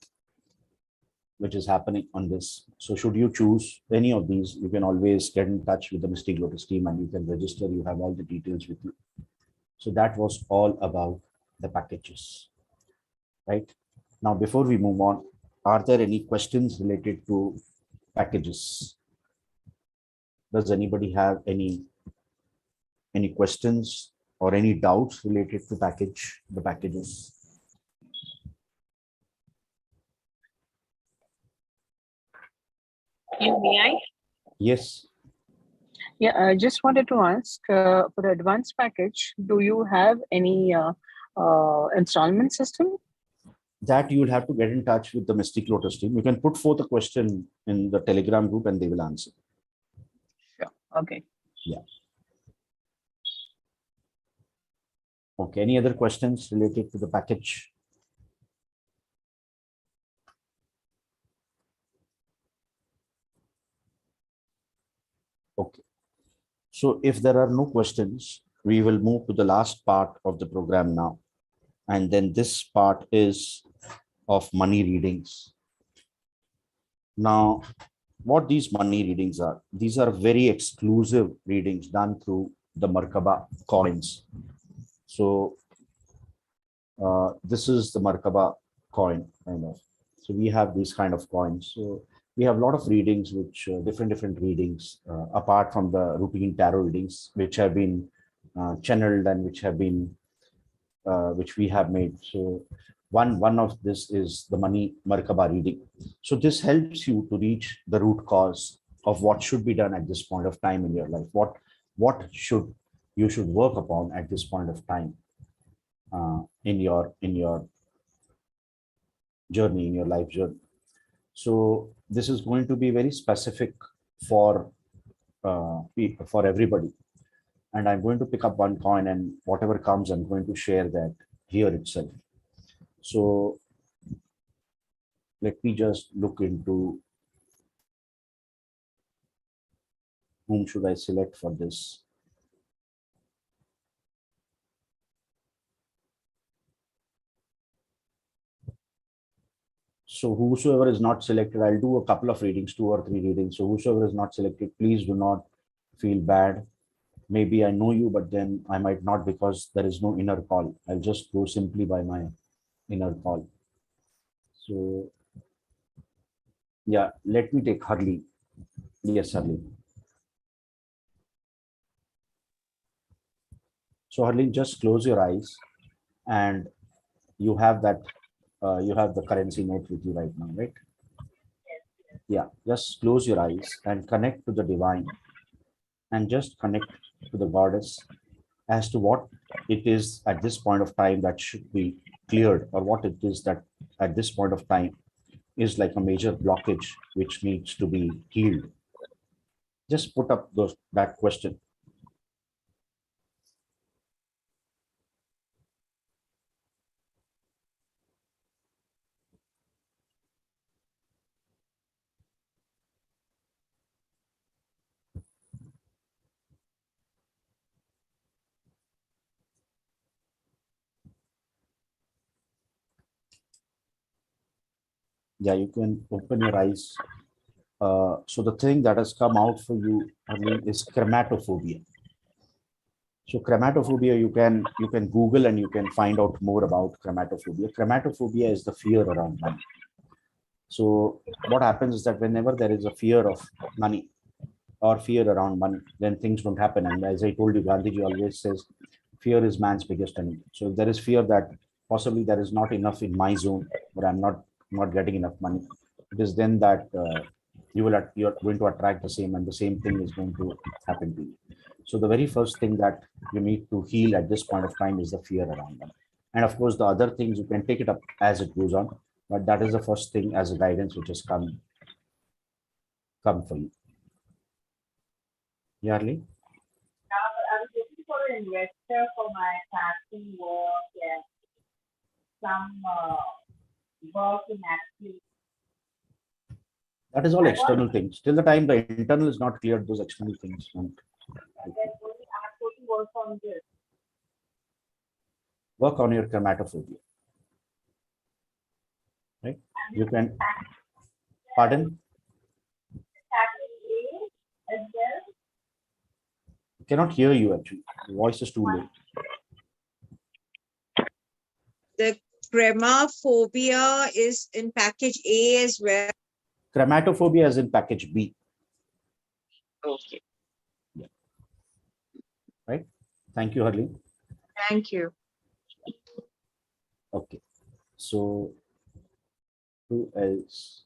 which is happening on this. So should you choose any of these, you can always get in touch with the Mystic Lotus team and you can register. You have all the details with you. So that was all about the packages. Right now, before we move on, are there any questions related to packages? Does anybody have any questions or any doubts related to the packages? May I? Yes. Yeah, I just wanted to ask for the advanced package, do you have any installment system? That you will have to get in touch with the Mystic Lotus team. You can put forth a question in the Telegram group and they will answer. Sure. Okay. Yeah. Okay. Any other questions related to the package? Okay. So if there are no questions, we will move to the last part of the program now. And then this part is of money readings. Now, what these money readings are, these are very exclusive readings done through the Markaba coins. So this is the Markaba coin kind of. So we have these kind of coins. So we have a lot of readings, which different readings, apart from the routine tarot readings, which have been channeled and which have been which we have made. So one of this is the money Markaba reading. So this helps you to reach the root cause of what should be done at this point of time in your life. What should you should work upon at this point of time in your journey, in your life journey. So this is going to be very specific for everybody. And I'm going to pick up one coin, and whatever comes, I'm going to share that here itself. So let me just look into whom should I select for this. So whosoever is not selected, I'll do a couple of readings, 2 or 3 readings. So whosoever is not selected, please do not feel bad. Maybe I know you, but then I might not, because there is no inner call. I'll just go simply by my inner call. So yeah, let me take Harley. Yes, Harley. So Harley, just close your eyes, and you have that you have the currency note with you right now, right? Yeah, just close your eyes and connect to the divine, and just connect to the goddess as to what it is at this point of time that should be cleared, or what it is that at this point of time is like a major blockage which needs to be healed. Just put up that question. Yeah, you can open your eyes. So the thing that has come out for you, Arlene, is chromatophobia. So chromatophobia, you can Google and you can find out more about chromatophobia. Chromatophobia is the fear around money. So what happens is that whenever there is a fear of money or fear around money, then things don't happen. And as I told you, Gandhiji always says, fear is man's biggest enemy. So if there is fear that possibly there is not enough in my zone, or I'm not getting enough money, it is then that you're going to attract the same, and the same thing is going to happen to you. So the very first thing that you need to heal at this point of time is the fear around money. And of course, the other things you can take it up as it goes on, but that is the first thing as a guidance which has come for you. Yarli? I was looking for an investor for my fashion work and some work in actually. That is all external things. Till the time the internal is not clear, those external things don't. I have to work on this. Work on your chromatophobia. Right? You can, pardon? As well. I cannot hear you actually. Your voice is too low. The chromatophobia is in package A as well. Chromatophobia is in package B. Okay. Yeah. Right? Thank you, Harleen. Thank you. Okay. So, who else?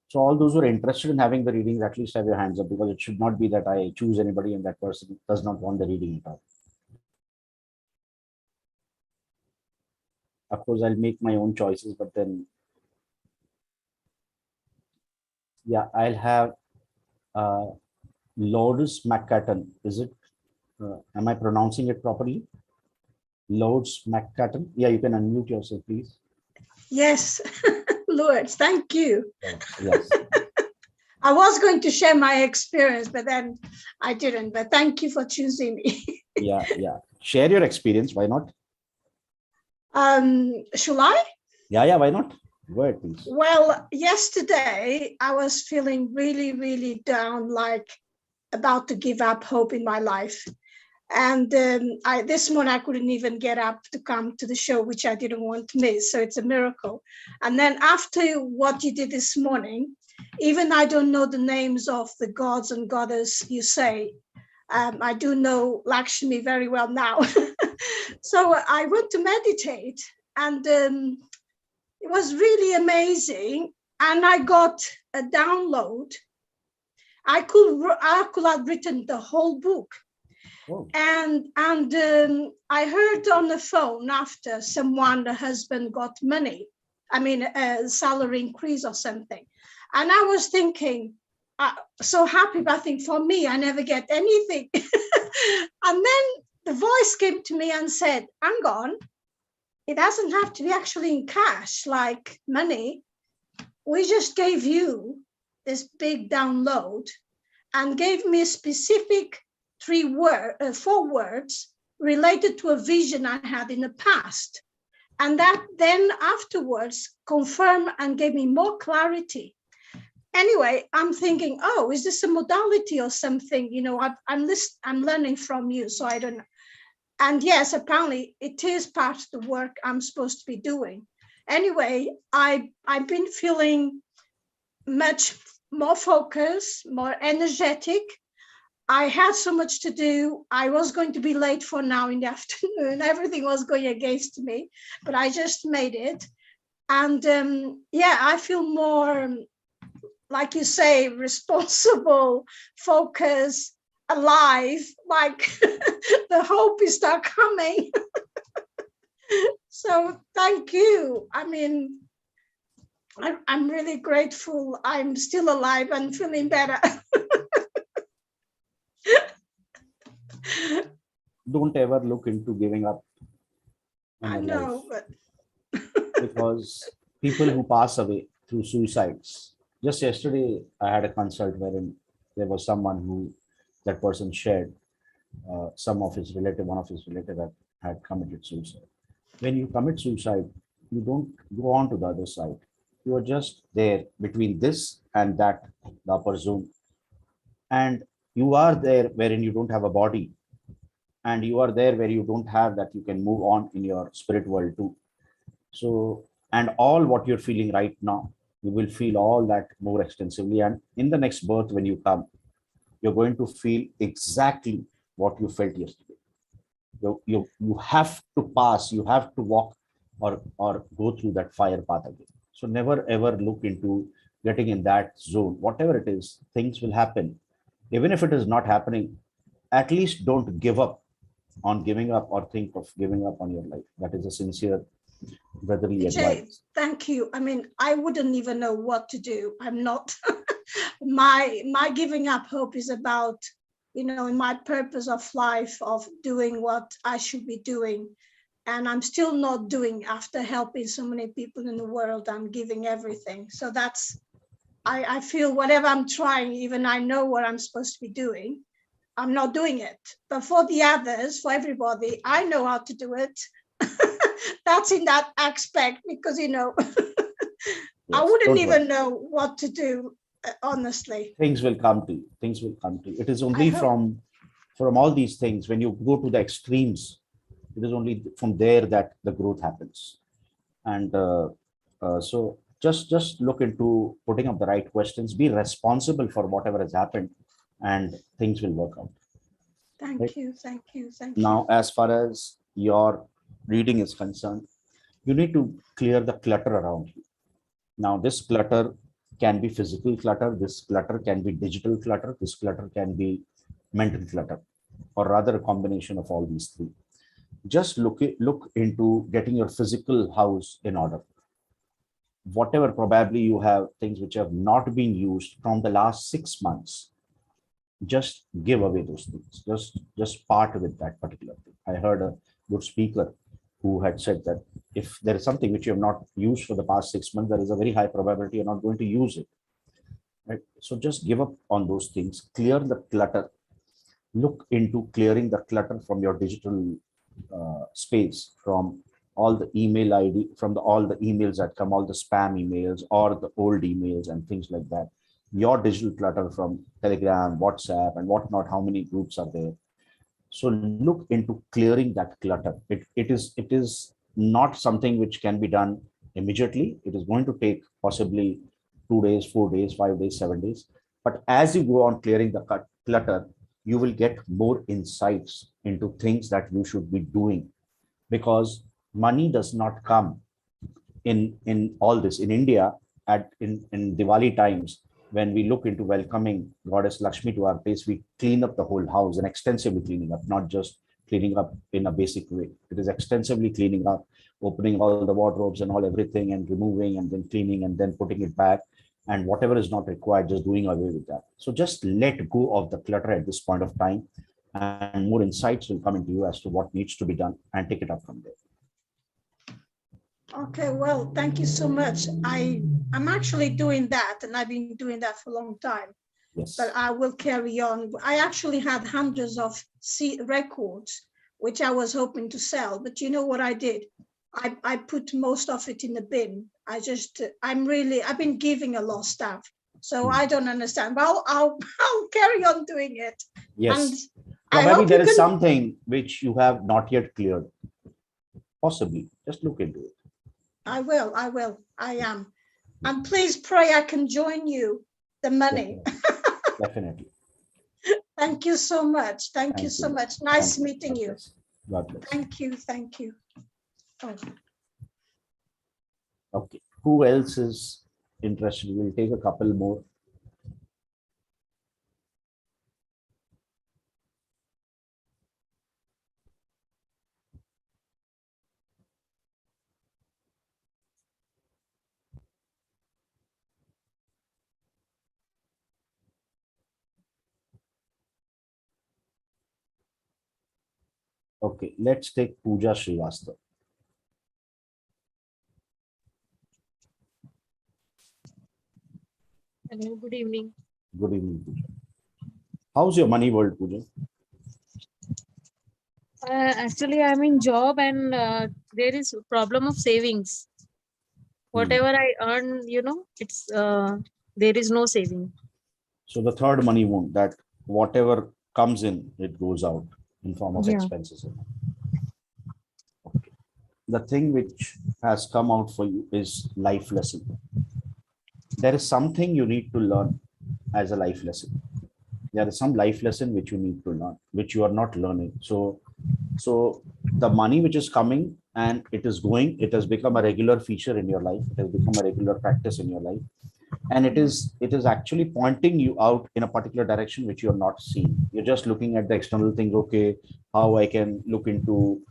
So all those who are interested in having the readings, at least have your hands up, because it should not be that I choose anybody and that person does not want the reading at all. Of course, I'll make my own choices, but then, yeah, I'll have Lourdes McCatton. Is it, am I pronouncing it properly? Lourdes McCatton. Yeah, you can unmute yourself, please. Yes, Lourdes, thank you. Yes. I was going to share my experience, but then I didn't. But thank you for choosing me. Yeah, yeah. Share your experience. Why not? Shall I? Yeah, why not? Go ahead, please. Well, yesterday I was feeling really, really down, like about to give up hope in my life. And this morning I couldn't even get up to come to the show, which I didn't want to miss. So it's a miracle. And then after what you did this morning, even I don't know the names of the gods and goddess you say. I do know Lakshmi very well now. So I went to meditate, and it was really amazing. And I got a download. I could have written the whole book. Oh. And I heard on the phone after the husband got money, a salary increase or something. And I was thinking, so happy, but I think for me, I never get anything. And then the voice came to me and said, hang on, it doesn't have to be actually in cash, like money. We just gave you this big download and gave me a specific 4 words related to a vision I had in the past. And that then afterwards confirmed and gave me more clarity. Anyway, I'm thinking, oh, is this a modality or something? You know, I'm learning from you, so I don't know. And yes, apparently it is part of the work I'm supposed to be doing. Anyway, I've been feeling much more focused, more energetic. I had so much to do. I was going to be late for now in the afternoon. Everything was going against me, but I just made it. And I feel more, like you say, responsible, focused, alive, like the hope is start coming. So thank you. I'm really grateful. I'm still alive and feeling better. Don't ever look into giving up. I know, but because people who pass away through suicides. Just yesterday, I had a consult wherein there was someone that person shared some of his relative, one of his relative had committed suicide. When you commit suicide, you don't go on to the other side. You are just there between this and that, the upper zone. And you are there wherein you don't have a body. And you are there where you don't have that you can move on in your spirit world too. So, and all what you're feeling right now, you will feel all that more extensively. And in the next birth, when you come, you're going to feel exactly what you felt yesterday. You have to pass, you have to walk or go through that fire path again. So never ever look into getting in that zone. Whatever it is, things will happen. Even if it is not happening, at least don't give up on giving up or think of giving up on your life. That is a sincere brotherly Veejay, advice. thank you. I mean, I wouldn't even know what to do. I'm not. My giving up hope is about, in my purpose of life, of doing what I should be doing. And I'm still not doing after helping so many people in the world. I'm giving everything. So that's, I feel whatever I'm trying, even I know what I'm supposed to be doing, I'm not doing it. But for the others, for everybody, I know how to do it. That's in that aspect, because, I Yes, wouldn't don't worry. even know what to do, honestly. Things will come to you. Things will come to you. It is I only hope. from all these things, when you go to the extremes, it is only from there that the growth happens. And so just look into putting up the right questions, be responsible for whatever has happened, and things will work out. Thank Right? you, thank you, thank Now, you. as far as your reading is concerned, you need to clear the clutter around you. Now, this clutter can be physical clutter, this clutter can be digital clutter, this clutter can be mental clutter, or rather a combination of all these three. Just look into getting your physical house in order. Whatever probably you have things which have not been used from the last 6 months, just give away those things. Just part with that particular thing. I heard a good speaker who had said that if there is something which you have not used for the past 6 months, there is a very high probability you're not going to use it. Right? So just give up on those things, clear the clutter, look into clearing the clutter from your digital space, from all the email ID, from all the emails that come, all the spam emails or the old emails and things like that. Your digital clutter from Telegram, WhatsApp, and whatnot, how many groups are there. So look into clearing that clutter. It is not something which can be done immediately. It is going to take possibly 2 days, 4 days, 5 days, 7 days. But as you go on clearing the clutter, you will get more insights into things that you should be doing, because money does not come in all this. In India, in Diwali times, when we look into welcoming Goddess Lakshmi to our place, we clean up the whole house, and extensively cleaning up, not just cleaning up in a basic way. It is extensively cleaning up, opening all the wardrobes and all everything, and removing and then cleaning and then putting it back. And whatever is not required, just doing away with that. So just let go of the clutter at this point of time, and more insights will come into you as to what needs to be done, and take it up from there. Okay, well, thank you so much. I'm actually doing that, and I've been doing that for a long time. Yes. But I will carry on. I actually had hundreds of records, which I was hoping to sell. But you know what I did? I put most of it in the bin. I've been giving a lot of stuff. So I don't understand. Well, I'll carry on doing it. Yes. And I probably hope there you is can. something which you have not yet cleared. Possibly. Just look into it. I will. I am. And please pray I can join you, the money. Definitely. Thank you so much. Thank you so much. Nice meeting you. God bless. Thank you. Thank you. Oh. Okay. Who else is interested? We'll take a couple more. Okay, let's take Pooja Srivastava. Hello, good evening. Good evening, Pooja. How's your money world, Pooja? Actually, I'm in job and there is problem of savings. Whatever I earn, it's there is no saving. So the third money wound, that whatever comes in, it goes out in form of Yeah. expenses. Okay. The thing which has come out for you is life lesson. There is something you need to learn as a life lesson. There is some life lesson which you need to learn, which you are not learning. So the money which is coming and it is going, it has become a regular feature in your life. It has become a regular practice in your life. And it is actually pointing you out in a particular direction which you're not seeing. You're just looking at the external things. Okay, how I can look into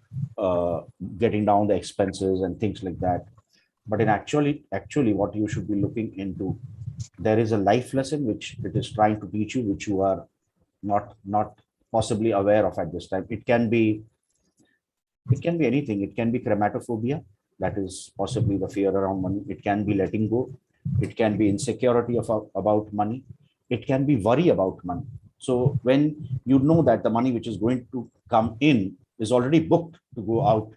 getting down the expenses and things like that. But in actually what you should be looking into, there is a life lesson which it is trying to teach you, which you are not possibly aware of at this time. It can be anything. It can be chromatophobia, that is possibly the fear around money. It can be letting go. It can be insecurity about money. It can be worry about money. So when you know that the money which is going to come in is already booked to go out,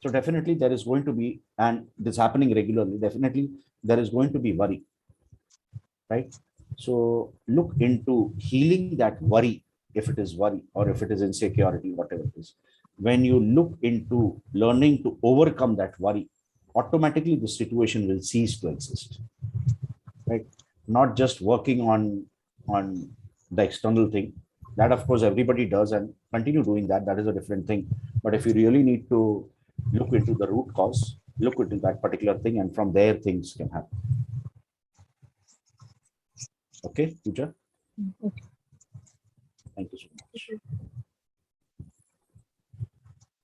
so definitely there is going to be, and this happening regularly, definitely there is going to be worry, right? So look into healing that worry, if it is worry or if it is insecurity, whatever it is. When you look into learning to overcome that worry, automatically the situation will cease to exist, right? Not just working on the external thing. That of course everybody does and continue doing that. That is a different thing. But if you really need to look into the root cause, look into that particular thing, and from there things can happen. Okay, Pooja? Okay. Thank you so much.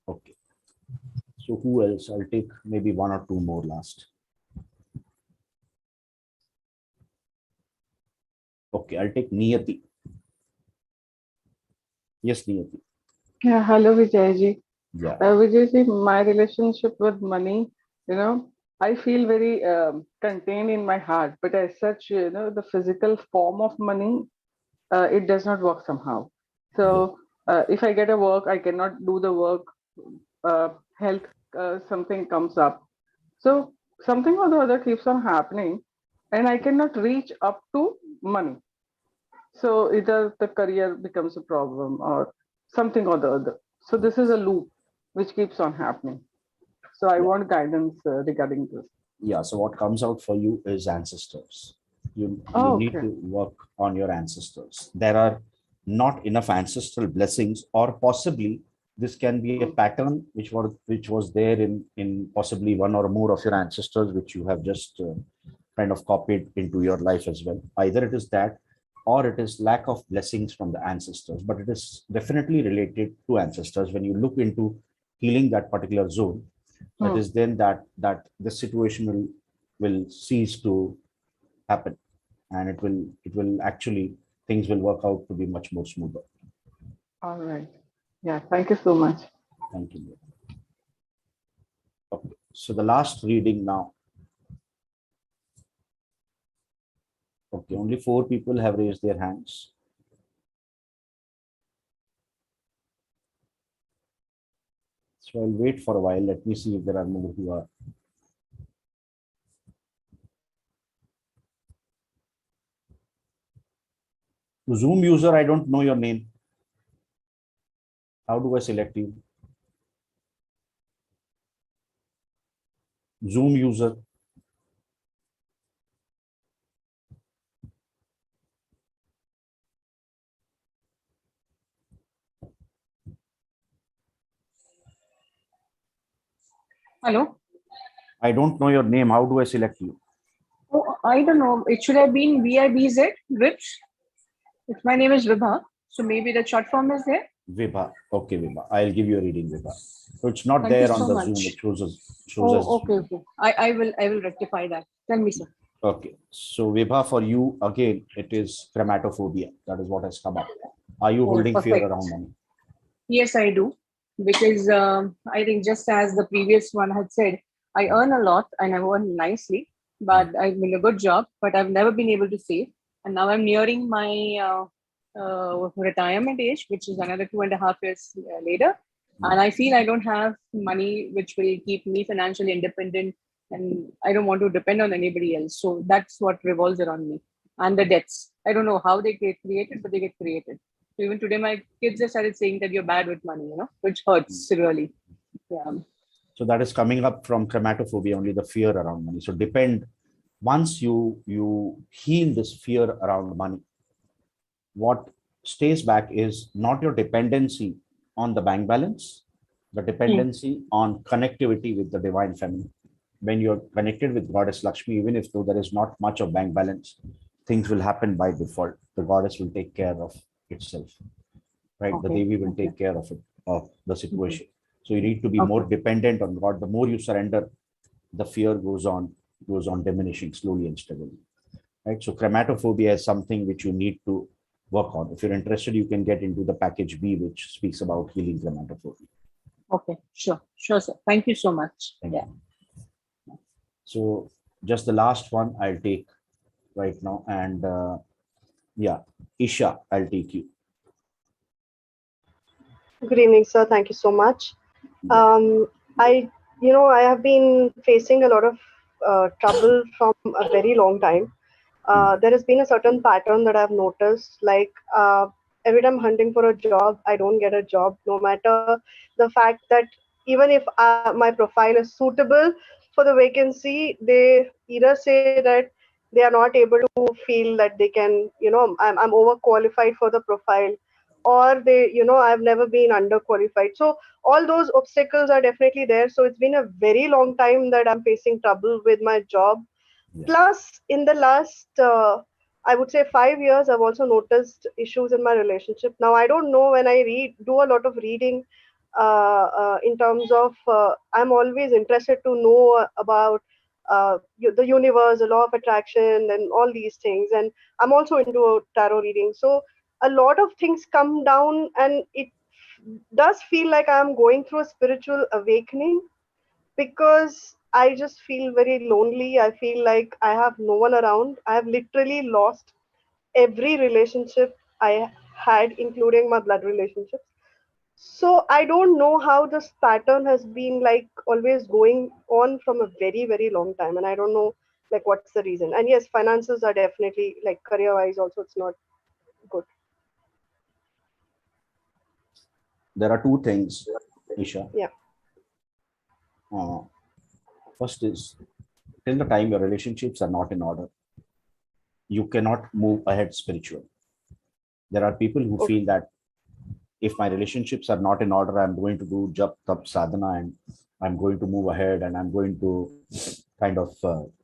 Okay. So who else? I'll take maybe one or two more last. Okay, I'll take Niyati. Yes, Niyati. Yeah, hello Vijay ji. Yeah. Vijay ji, my relationship with money, I feel very contained in my heart, but as such, the physical form of money, it does not work somehow. So if I get a work, I cannot do the work. Health, something comes up. So something or the other keeps on happening, and I cannot reach up to money. So either the career becomes a problem or something or the other. So this is a loop which keeps on happening. So I want guidance regarding this. Yeah. So what comes out for you is ancestors. You need Okay. to work on your ancestors. There are not enough ancestral blessings, or possibly this can be a pattern which was there in possibly one or more of your ancestors, which you have just kind of copied into your life as well. Either it is that, or it is lack of blessings from the ancestors, but it is definitely related to ancestors. When you look into healing that particular zone, that is then that the situation will cease to happen, and it will actually, things will work out to be much more smoother. All right. Yeah. Thank you so much. Thank you. Okay. So the last reading now. Okay, only 4 people have raised their hands. So I'll wait for a while. Let me see if there are more who are. Zoom user, I don't know your name. How do I select you? Zoom user. Hello? I don't know your name. How do I select you? Oh, I don't know. It should have been VIBZ, Rich. My name is Vibha. So maybe the short form is there. Vibha. Okay, Vibha. I'll give you a reading, Vibha. So it's not Thank you there on so the much. Zoom. It shows us. Oh, okay, okay. I will rectify that. Tell me, sir. Okay. So Vibha, for you, again, it is chromatophobia. That is what has come up. Are you holding fear Perfect. around money? Yes, I do. Because I think just as the previous one had said, I earn a lot and I earn nicely, but I'm in a good job, but I've never been able to save. And now I'm nearing my retirement age, which is another 2.5 years later. And I feel I don't have money which will keep me financially independent, and I don't want to depend on anybody else. So that's what revolves around me. And the debts. I don't know how they get created, but they get created. So even today, my kids have started saying that you're bad with money, which hurts really. Yeah. So that is coming up from chromatophobia, only the fear around money. So once you heal this fear around money, what stays back is not your dependency on the bank balance, the dependency on connectivity with the divine feminine. When you're connected with Goddess Lakshmi, even if though there is not much of bank balance, things will happen by default. The goddess will take care of itself, right? The Devi will take care of it, of the situation. So you need to be more dependent on God. The more you surrender, the fear goes on diminishing slowly and steadily, right? So chromatophobia is something which you need to work on. If you're interested, you can get into the package B, which speaks about healing chromatophobia. Okay, sure, sir. Thank you so much. Thank you. So just the last one I'll take right now, and Isha, I'll take you. Good evening, sir. Thank you so much. I have been facing a lot of trouble from a very long time. There has been a certain pattern that I've noticed, like every time hunting for a job, I don't get a job, no matter the fact that even if my profile is suitable for the vacancy, they either say that they are not able to feel that they can, I'm overqualified for the profile, or I've never been underqualified. So all those obstacles are definitely there. So it's been a very long time that I'm facing trouble with my job. Plus, in the last, I would say 5 years, I've also noticed issues in my relationship. Now, I don't know, when I do a lot of reading in terms of, I'm always interested to know about the universe, the law of attraction, and all these things. And I'm also into tarot reading. So a lot of things come down, and it does feel like I'm going through a spiritual awakening, because I just feel very lonely. I feel like I have no one around. I have literally lost every relationship I had, including my blood relationships. So I don't know how this pattern has been like always going on from a very, very long time. And I don't know like what's the reason. And yes, finances are definitely, like, career wise also, it's not good. There are two things, Isha. Yeah. First is, till the time your relationships are not in order, you cannot move ahead spiritually. There are people who feel that if my relationships are not in order, I'm going to do jap tap sadhana, and I'm going to move ahead, and I'm going to kind of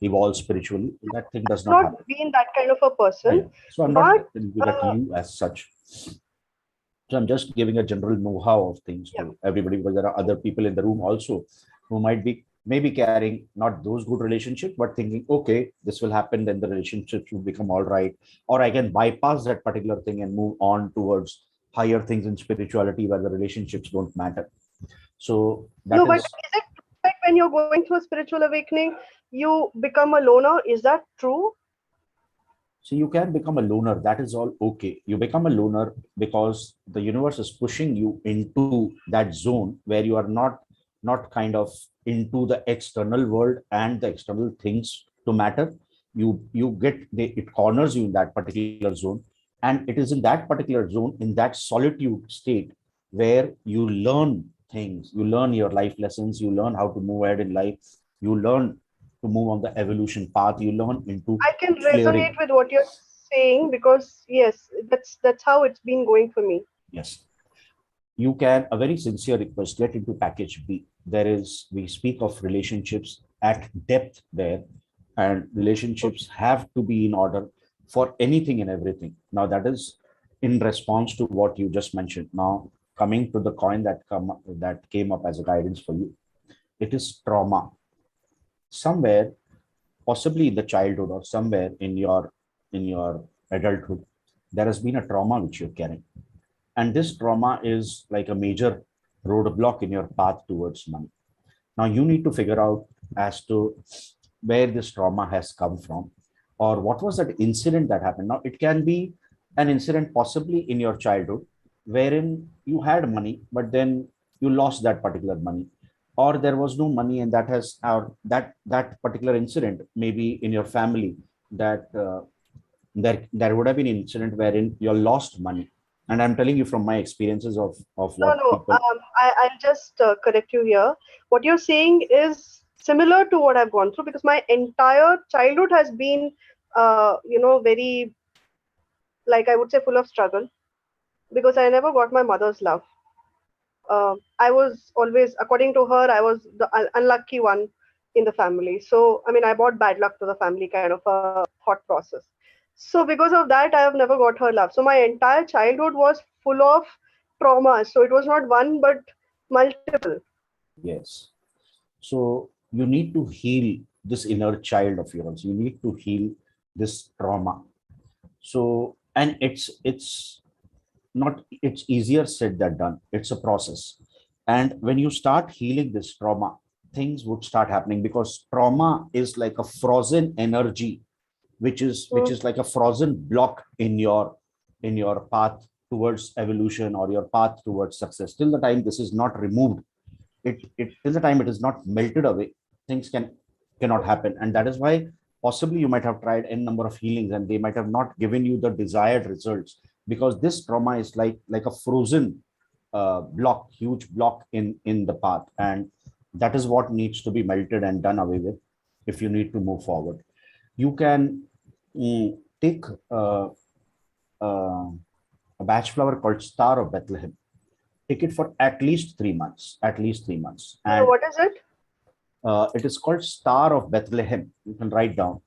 evolve spiritually. That thing does not happen. Been that kind of a person. So I'm not telling you that you as such. So I'm just giving a general know-how of things to everybody, because there are other people in the room also who might be maybe carrying not those good relationships, but thinking, okay, this will happen, then the relationships will become all right, or I can bypass that particular thing and move on towards higher things in spirituality where the relationships don't matter. So that but is it like when you're going through a spiritual awakening, you become a loner? Is that true? So you can become a loner. That is all okay. You become a loner because the universe is pushing you into that zone where you are not kind of into the external world and the external things to matter. It corners you in that particular zone, and it is in that particular zone, in that solitude state, where you learn things. You learn your life lessons. You learn how to move ahead in life. You learn to move on the evolution path. You learn into I can resonate with what you're saying, because yes, that's how it's been going for me. Yes. You can, a very sincere request, get into package B. We speak of relationships at depth there, and relationships have to be in order for anything and everything. Now that is in response to what you just mentioned. Now coming to the coin that came up as a guidance for you, it is trauma. Somewhere, possibly in the childhood or somewhere in your adulthood, there has been a trauma which you're carrying. And this trauma is like a major roadblock in your path towards money. Now you need to figure out as to where this trauma has come from, or what was that incident that happened. Now it can be an incident possibly in your childhood wherein you had money, but then you lost that particular money, or there was no money, and that has or that particular incident maybe in your family, that there would have been an incident wherein you lost money. And I'm telling you from my experiences of No, what no. people. I'll just correct you here. What you're saying is similar to what I've gone through because my entire childhood has been, very, like I would say, full of struggle because I never got my mother's love. I was always, according to her, I was the unlucky one in the family. So, I mean, I brought bad luck to the family kind of a thought process. So, because of that, I have never got her love. So, my entire childhood was full of trauma. So, it was not one, but multiple. Yes. So you need to heal this inner child of yours. You need to heal this trauma. So, and it's not, it's easier said than done. It's a process. And when you start healing this trauma, things would start happening, because trauma is like a frozen energy, which is like a frozen block in your path towards evolution or your path towards success. Till the time this is not removed, it till the time it is not melted away, things cannot happen. And that is why possibly you might have tried n number of healings and they might have not given you the desired results, because this trauma is like a frozen block, huge block in the path. And that is what needs to be melted and done away with if you need to move forward. You can take uh, a batch flower called Star of Bethlehem. Take it for at least 3 months, at least 3 months. And What is it? it is called Star of Bethlehem. You can write down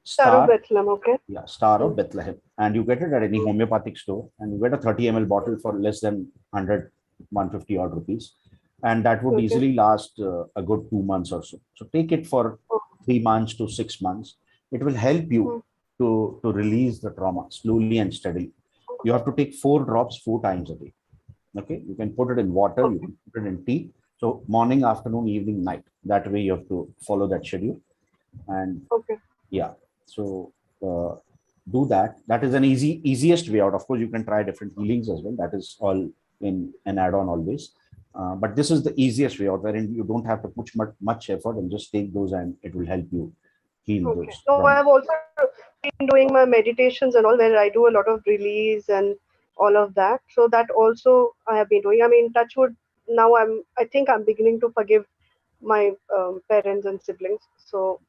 Star of Star, Bethlehem, okay. yeah, Star of Bethlehem. And you get it at any homeopathic store, and you get a 30 ml bottle for less than 100, 150 odd rupees. And that would Okay. easily last a good 2 months or so. So take it for 3 months to 6 months. It will help you to release the trauma slowly and steadily. You have to take 4 drops 4 times a day. Okay, you can put it in water, you can put it in tea. So morning, afternoon, evening, night. That way you have to follow that schedule. And Okay. yeah, so do that. That is an easiest way out. Of course, you can try different healings as well. That is all in an add-on always. But this is the easiest way out, wherein you don't have to put much effort and just take those, and it will help you heal Okay. those So I traumas. have also been doing my meditations and all where I do a lot of release and all of that. So that also I have been doing. I mean, touch wood, now I think I'm beginning to forgive my parents and siblings. So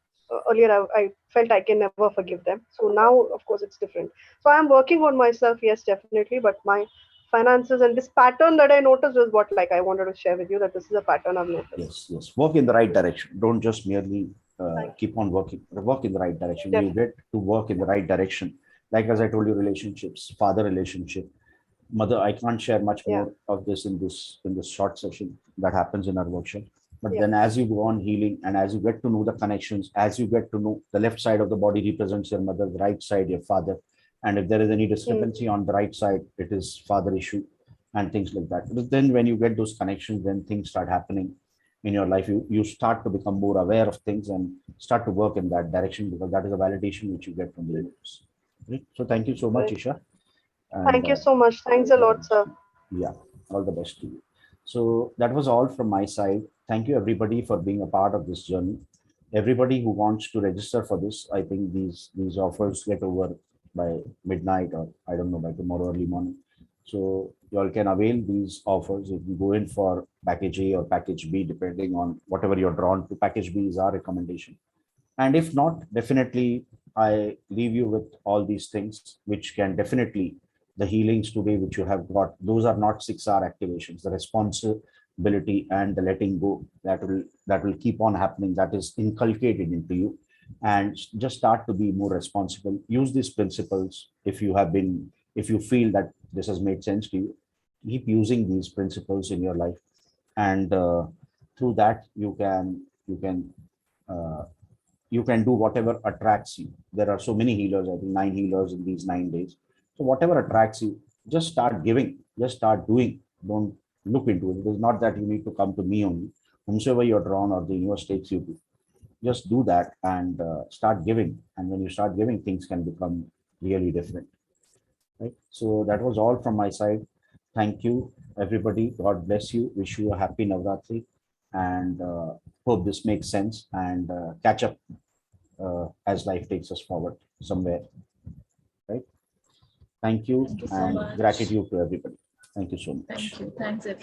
earlier I felt I can never forgive them. So now, of course, it's different. So I'm working on myself, yes, definitely. But my finances and this pattern that I noticed was what like I wanted to share with you that this is a pattern I've noticed. Yes, yes. Work in the right direction. Don't just merely Thank keep on working. Work in the right direction. you. When you get to work in the right direction, like as I told you, relationships, father relationship, mother. I can't share much Yeah, more of this in this short session that happens in our workshop. But yeah. then, as you go on healing, and as you get to know the connections, as you get to know the left side of the body represents your mother, the right side your father, and if there is any discrepancy on the right side, it is father issue, and things like that. But then, when you get those connections, then things start happening in your life. You start to become more aware of things and start to work in that direction, because that is a validation which you get from the universe. Right? So, thank you so much, Right. Isha, and Thank you so much. Thanks a lot, sir. yeah, all the best to you. So that was all from my side. Thank you everybody for being a part of this journey. Everybody who wants to register for this, I think these offers get over by midnight, or I don't know, by tomorrow early morning. So you all can avail these offers if you go in for package A or package B, depending on whatever you're drawn to. Package B is our recommendation. And if not, definitely I leave you with all these things, which can definitely, the healings today which you have got, those are not 6 hour activations. The responsibility and the letting go, that will keep on happening, that is inculcated into you. And just start to be more responsible. Use these principles. If you feel that this has made sense to you, keep using these principles in your life. And through that uh, you can do whatever attracts you. There are so many healers, I think 9 healers in these 9 days. So whatever attracts you, just start giving, just start doing. Don't look into it. It is not that you need to come to me only. Whomsoever you're drawn or the universe takes you to, just do that and start giving. And when you start giving, things can become really different. Right. So that was all from my side. Thank you, everybody. God bless you. Wish you a happy Navratri, and hope this makes sense, and catch up as life takes us forward somewhere. Right. Thank you, Thank you so and much. gratitude to everybody. Thank you so much. Thank you. Thanks, everyone.